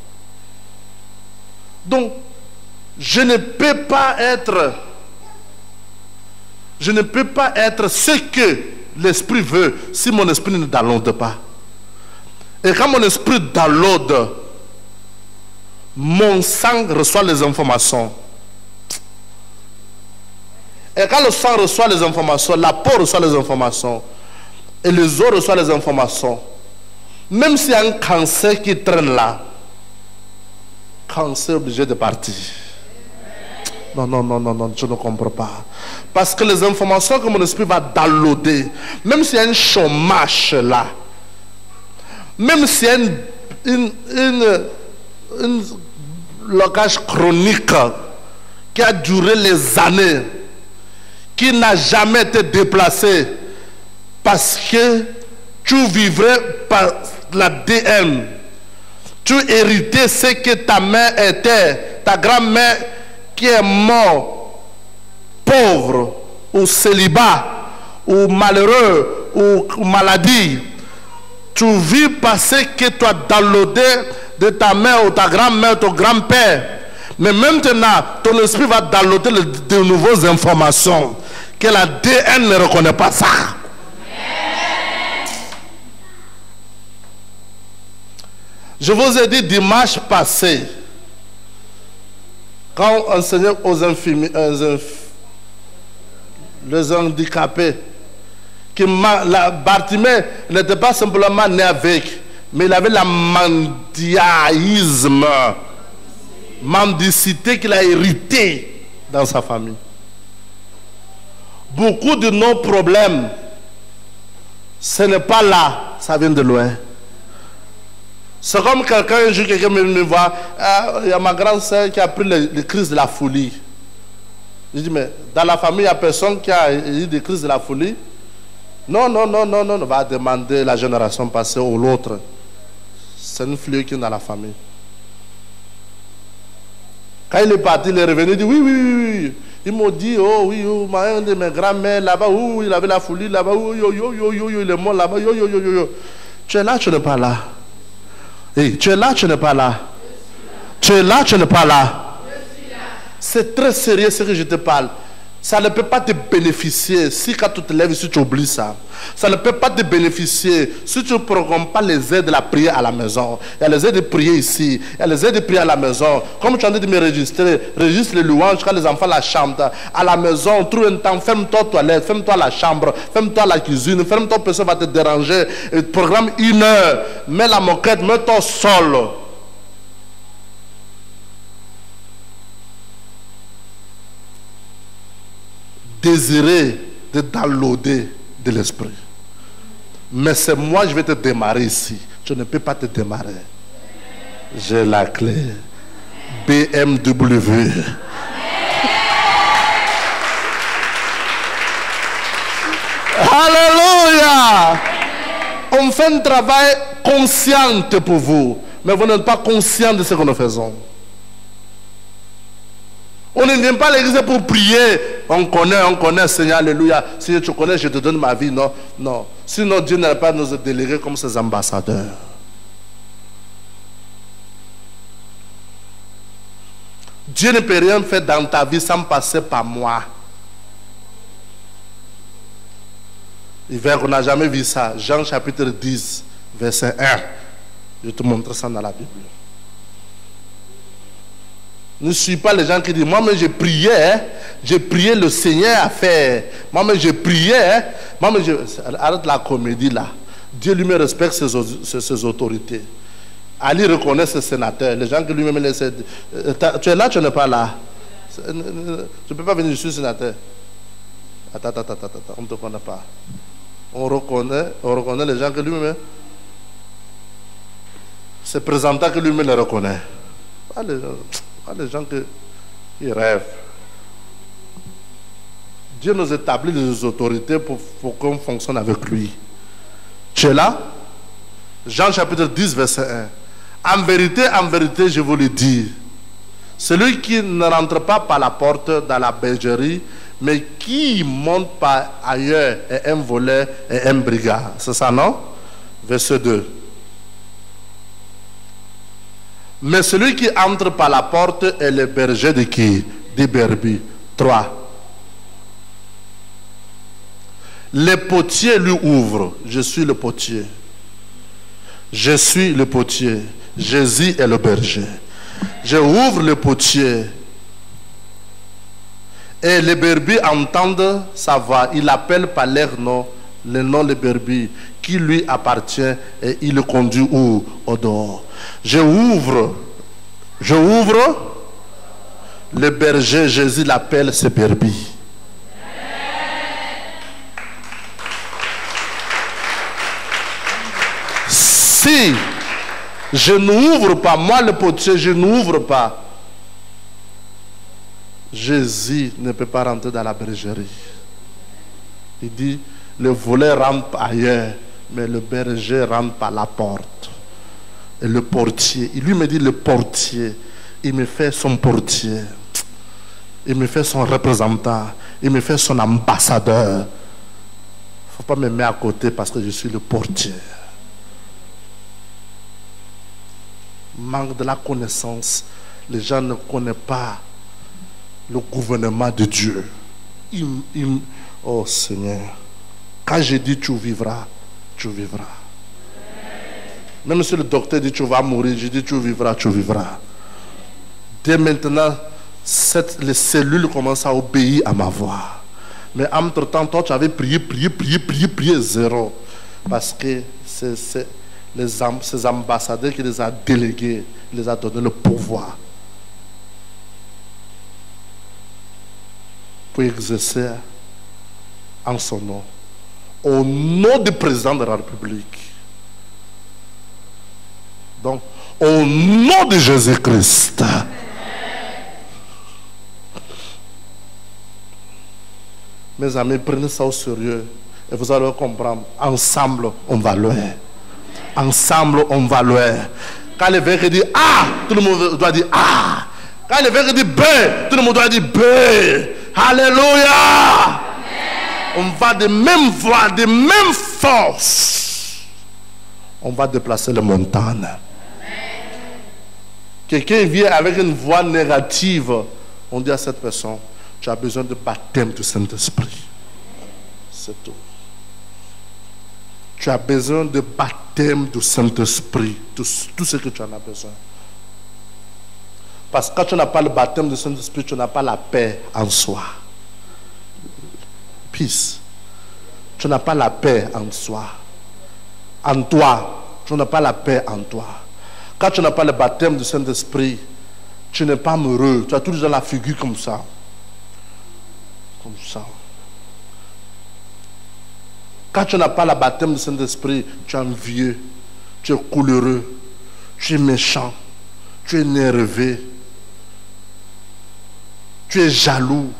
Donc, je ne peux pas être ce que l'esprit veut si mon esprit ne downloade pas. Et quand mon esprit download, mon sang reçoit les informations. Et quand le sang reçoit les informations, la peau reçoit les informations, et les os reçoivent les informations, même s'il y a un cancer qui traîne là, cancer est obligé de partir. Non, je ne comprends pas. Parce que les informations que mon esprit va downloader, même s'il y a un chômage là, même s'il y a un blocage chronique qui a duré les années, qui n'a jamais été déplacé, parce que tu vivrais par l'ADN, tu héritais ce que ta mère était, ta grand-mère qui est morte pauvre ou célibat, ou malheureux, ou maladie, tu vis parce que tu as downloadé de ta mère ou ta grand-mère, ton grand-père. Mais maintenant, ton esprit va downloader de nouvelles informations que l'ADN ne reconnaît pas ça. Je vous ai dit dimanche passé, quand on enseignait aux infirmiers, les handicapés, que Bartimée n'était pas simplement né avec, mais il avait la mendicité qu'il a hérité dans sa famille. Beaucoup de nos problèmes, ce n'est pas là, ça vient de loin. C'est comme quelqu'un, un jour, quelqu'un me voit, il y a ma grande sœur qui a pris les crises de la folie. Je dis, mais dans la famille, il n'y a personne qui a eu des crises de la folie. Non, on va demander la génération passée ou l'autre. C'est une fléau qui est dans la famille. Quand il est parti, il est revenu, il dit, oui. Ils m'ont dit, oh oui, un de mes grands-mères là-bas, il avait la folie là-bas, il est mort là-bas, Tu es là, tu n'es pas là. Hey, tu es là, tu n'es pas là. Tu es là, tu n'es pas là. C'est très sérieux ce que je te parle. Ça ne peut pas te bénéficier si quand tu te lèves ici tu oublies ça. Ça ne peut pas te bénéficier si tu ne programmes pas les aides de la prière à la maison. Il y a les aides de prière ici, il y a les aides de prière à la maison. Comme tu as dit de me registrer, registre les louanges quand les enfants la chantent. À la maison, trouve un temps, ferme-toi toilette, ferme-toi la chambre, ferme-toi la cuisine, ferme-toi, personne va te déranger. Et programme 1 heure, mets la moquette, mets-toi sol. Désirer de downloader de l'esprit. Mais c'est moi, je vais te démarrer ici. Je ne peux pas te démarrer. J'ai la clé. BMW. Alléluia. On fait un travail conscient pour vous. Mais vous n'êtes pas conscient de ce que nous faisons. On ne vient pas à l'église pour prier. On connaît, Seigneur, alléluia. Si tu connais, je te donne ma vie. Non. Sinon, Dieu n'allait pas nous déléguer comme ses ambassadeurs. Dieu ne peut rien faire dans ta vie sans passer par moi. On n'a jamais vu ça. Jean chapitre 10, verset 1. Je vais te montrer ça dans la Bible. Ne suis pas les gens qui disent, moi-même j'ai prié, le Seigneur a fait. Moi-même j'ai prié, arrête la comédie là. Dieu lui-même respecte ses autorités. Ali reconnaît ses sénateurs, les gens qui lui-même laissent. Tu es là, tu n'es pas là. Tu ne peux pas venir, je suis sénateur. Attends, on ne te connaît pas. On reconnaît les gens que lui-même. C'est présentant que lui-même les reconnaît. Pas les gens qui rêvent. Dieu nous établit des autorités pour qu'on fonctionne avec lui. Tu es là? Jean chapitre 10, verset 1. En vérité, je vous le dis, celui qui ne rentre pas par la porte dans la bergerie, mais qui monte par ailleurs est un voleur et un brigand. C'est ça, non? Verset 2. Mais celui qui entre par la porte est le berger de qui? Des brebis. 3. Le potier lui ouvre. Je suis le potier. Je suis le potier. Jésus est le berger. Je ouvre le potier. Et les brebis entendent sa voix. Il appelle par leur nom, le nom des brebis, qui lui appartient, et il le conduit où? Au dehors. Je ouvre. Le berger, Jésus l'appelle ses brebis. Si je n'ouvre pas, moi le potier, je n'ouvre pas, Jésus ne peut pas rentrer dans la bergerie. Il dit, le voleur rentre ailleurs, mais le berger rentre par la porte. Et le portier, il lui me dit le portier, il me fait son portier. Il me fait son représentant. Il me fait son ambassadeur. Il ne faut pas me mettre à côté parce que je suis le portier. Manque de la connaissance. Les gens ne connaissent pas le gouvernement de Dieu. Oh Seigneur, quand je dis tu vivras, tu vivras. Même si le docteur dit tu vas mourir, je dis tu vivras, tu vivras. Dès maintenant, les cellules commencent à obéir à ma voix. Mais entre-temps, toi, tu avais prié, zéro. Parce que c'est ces ambassadeurs qui les a délégués, les a donné le pouvoir pour exercer en son nom, au nom du président de la République. Donc, au nom de Jésus-Christ. Mes amis, prenez ça au sérieux et vous allez comprendre. Ensemble, on va loin. Ensemble, on va loin. Quand le verre dit A, tout le monde doit dire A. Quand le verre dit B, tout le monde doit dire B. Alléluia. On va de même voix, de même force. On va déplacer les montagnes. Quelqu'un vient avec une voix négative. On dit à cette personne, tu as besoin de baptême du Saint-Esprit. C'est tout. Tu as besoin de baptême du Saint-Esprit. Tout ce que tu en as besoin. Parce que quand tu n'as pas le baptême du Saint-Esprit, tu n'as pas la paix en soi. Peace. Tu n'as pas la paix en soi. En toi. Tu n'as pas la paix en toi. Quand tu n'as pas le baptême du Saint-Esprit, tu n'es pas amoureux. Tu as toujours dans la figure comme ça. Comme ça. Quand tu n'as pas le baptême du Saint-Esprit, tu es envieux, tu es coléreux, tu es méchant, tu es énervé, tu es jaloux.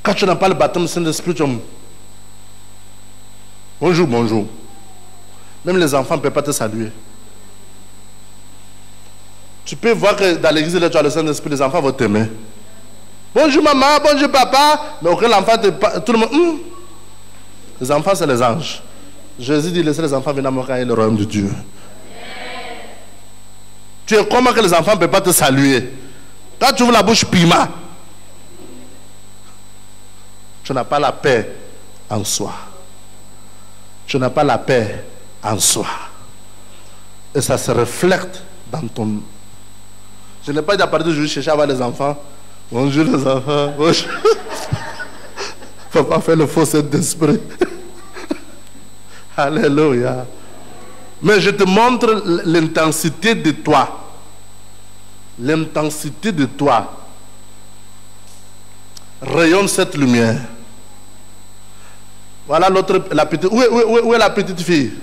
Quand tu n'as pas le baptême du Saint-Esprit, tu es bonjour, bonjour. Même les enfants ne peuvent pas te saluer. Tu peux voir que dans l'église, là, tu as le Saint-Esprit, les enfants vont t'aimer. Bonjour maman, bonjour papa. Mais aucun enfant, tout le monde. Les enfants, c'est les anges. Jésus dit, laissez les enfants venir à moi quand il y a le royaume de Dieu. Tu es comment que les enfants ne peuvent pas te saluer? Quand tu ouvres la bouche, piment. Tu n'as pas la paix en soi. Tu n'as pas la paix en soi. Et ça se reflète dans ton... Je n'ai pas dit à partir d'aujourd'hui chercher à avoir les enfants. Bonjour les enfants. Bonjour. Il ne faut pas faire le faux Saint-Esprit. Alléluia. Mais je te montre l'intensité de toi. L'intensité de toi. Rayonne cette lumière. Voilà l'autre, la petite. Où est la petite fille?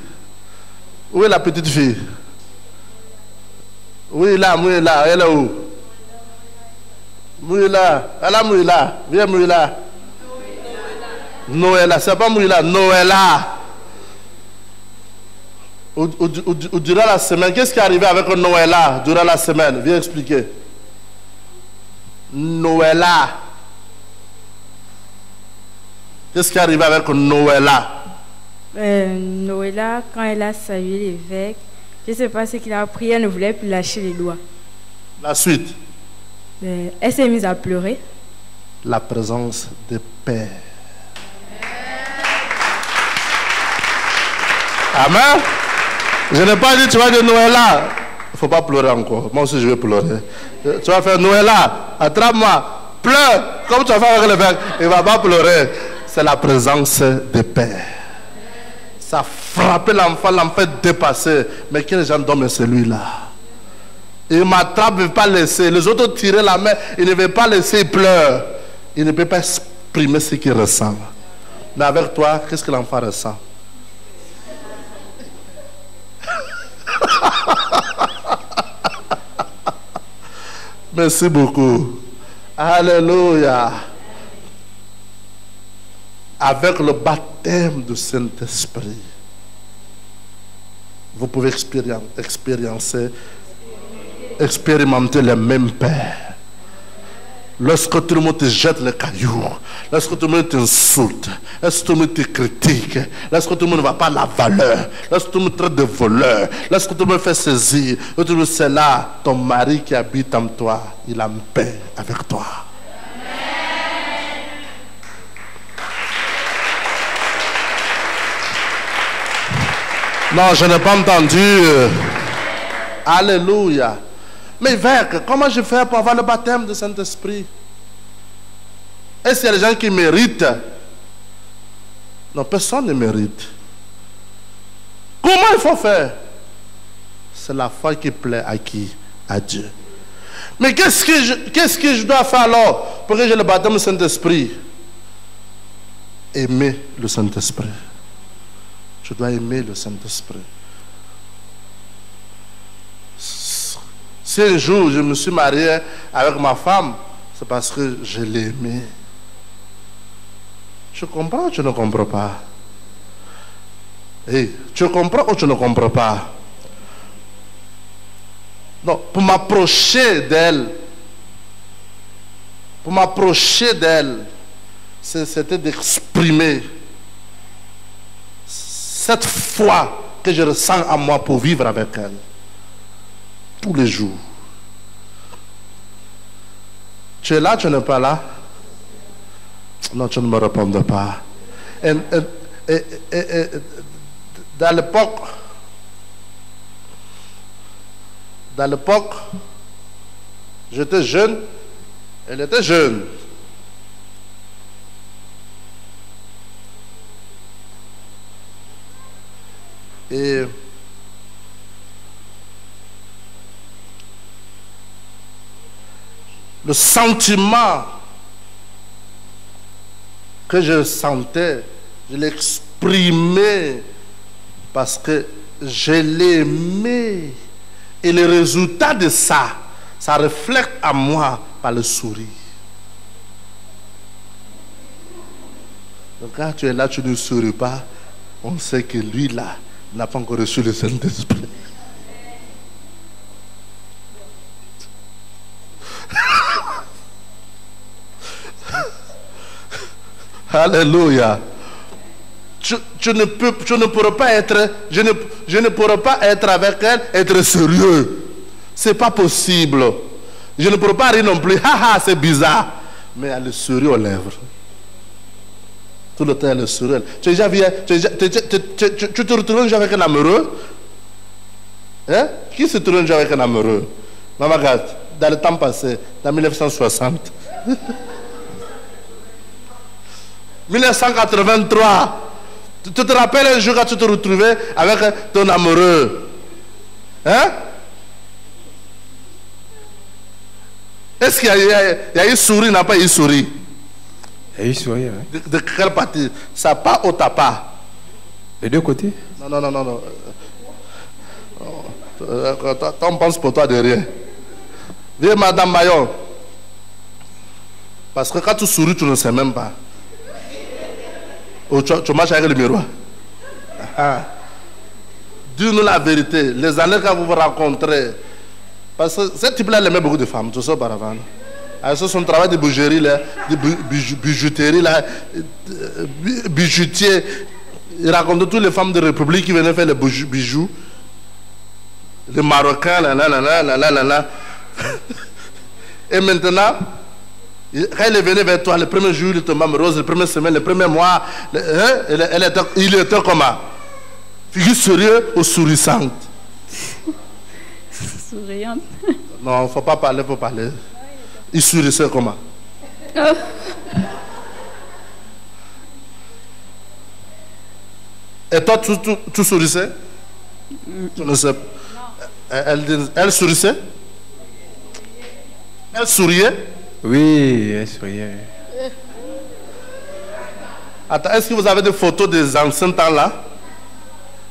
Où est la petite fille? Mouila, elle est où? Mouila, elle a Mouila. Viens Mouila. Noëlla, c'est pas Mouila, Noëlla. Durant la semaine, qu'est-ce qui est arrivé avec Noëlla durant la semaine? Viens expliquer. Noëlla. Qu'est-ce qui est arrivé avec Noëlla? Noëlla, quand elle a salué l'évêque, je ne sais pas ce qu'il a pris, elle ne voulait plus lâcher les doigts. La suite? Elle s'est mise à pleurer. La présence de Père. Amen. Je n'ai pas dit tu vas dire Noëlla. Il ne faut pas pleurer encore. Moi aussi je vais pleurer. Tu vas faire Noëlla, attrape-moi, pleure, comme tu vas faire avec l'évêque. Il ne va pas pleurer. C'est la présence de Père. Ça frappe l'enfant, l'enfant dépassé. Mais quel gens d'homme est celui-là? Il m'attrape, il ne veut pas laisser. Les autres tiraient la main, il ne veut pas laisser, il pleure. Il ne peut pas exprimer ce qu'il ressent. Mais avec toi, qu'est-ce que l'enfant ressent? Merci beaucoup. Alléluia. Avec le baptême du Saint-Esprit, vous pouvez expérimenter le même Père, Lorsque tout le monde te jette les cailloux, lorsque tout le monde t'insulte, lorsque tout le monde te critique, lorsque tout le monde ne voit pas la valeur, lorsque tout le monde traite de voleur, lorsque tout le monde fait saisir, c'est là ton mari qui habite en toi, il a une paix avec toi. Non, je n'ai pas entendu. Alléluia. Mais évêque, comment je fais pour avoir le baptême du Saint-Esprit? Est-ce qu'il y a des gens qui méritent? Non, personne ne mérite. Comment il faut faire? C'est la foi qui plaît à qui? À Dieu. Mais qu'est-ce que je dois faire alors pour que j'ai le baptême du Saint-Esprit? Aimer le Saint-Esprit. Je dois aimer le Saint-Esprit. Si un jour je me suis marié avec ma femme, c'est parce que je l'ai aimé. Tu comprends ou tu ne comprends pas? Hey, tu comprends ou tu ne comprends pas? Non, pour m'approcher d'elle, c'était d'exprimer cette foi que je ressens en moi pour vivre avec elle. Tous les jours. Tu es là, tu n'es pas là? Non, tu ne me réponds pas. Dans l'époque, j'étais jeune, elle était jeune. Et le sentiment que je sentais, je l'exprimais parce que je l'aimais. Et le résultat de ça, ça reflète à moi par le sourire. Donc quand tu es là, tu ne souris pas, on sait que lui là n'a pas encore reçu le Saint-Esprit. Alléluia. Je ne pourrais pas être avec elle, être sérieux. C'est pas possible. Je ne pourrais pas rire non plus. Haha, c'est bizarre. Mais elle est sérieux aux lèvres. Tout le temps, elle est sérieux. Tu te retrouves déjà avec un amoureux? Hein? Qui se trouve déjà avec un amoureux? Maman, regarde, dans le temps passé, dans 1960. 1983. Tu te rappelles un jour quand tu te retrouvais avec ton amoureux? Hein? Est-ce qu'il y a eu sourire, n'a pas eu sourire? Il y a eu sourire, oui. De quelle partie? Ça part ou t'as pas? Les deux côtés? Non. On pense pour toi de rien. Viens, Madame Mayon. Parce que quand tu souris, tu ne sais même pas. Ou tu marches avec le miroir. Dis-nous la vérité. Les années quand vous vous rencontrez. Parce que ce type-là, il aimait beaucoup de femmes, tout ça auparavant. Avec son travail de bougerie, là, de bijouterie, là, bijoutier. Il racontait toutes les femmes de République qui venaient faire les bijoux. Les Marocains, là. Et maintenant, quand il est venu vers toi, le premier jour, il tombe amoureuse, le premier semaine, le premier mois, il était comment? Figure sérieuse ou sourissante? Souriante. Non, il ne faut pas parler, il faut parler. Il sourissait comment? Et toi, tu sourissais? Tu ne sais pas. Elle sourissait? Elle souriait? Oui, elle souriait. Attends, est-ce que vous avez des photos des anciens temps là?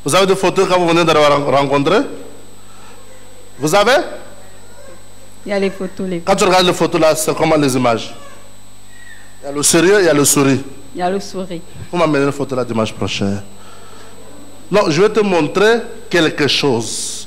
Vous avez des photos quand vous venez de rencontrer? Vous avez? Il y a les photos. Quand tu regardes les photos là, c'est comment les images? Il y a le sérieux, il y a le sourire. Il y a le sourire. Vous m'amenez une photo là dimanche prochain. Non, je vais te montrer quelque chose.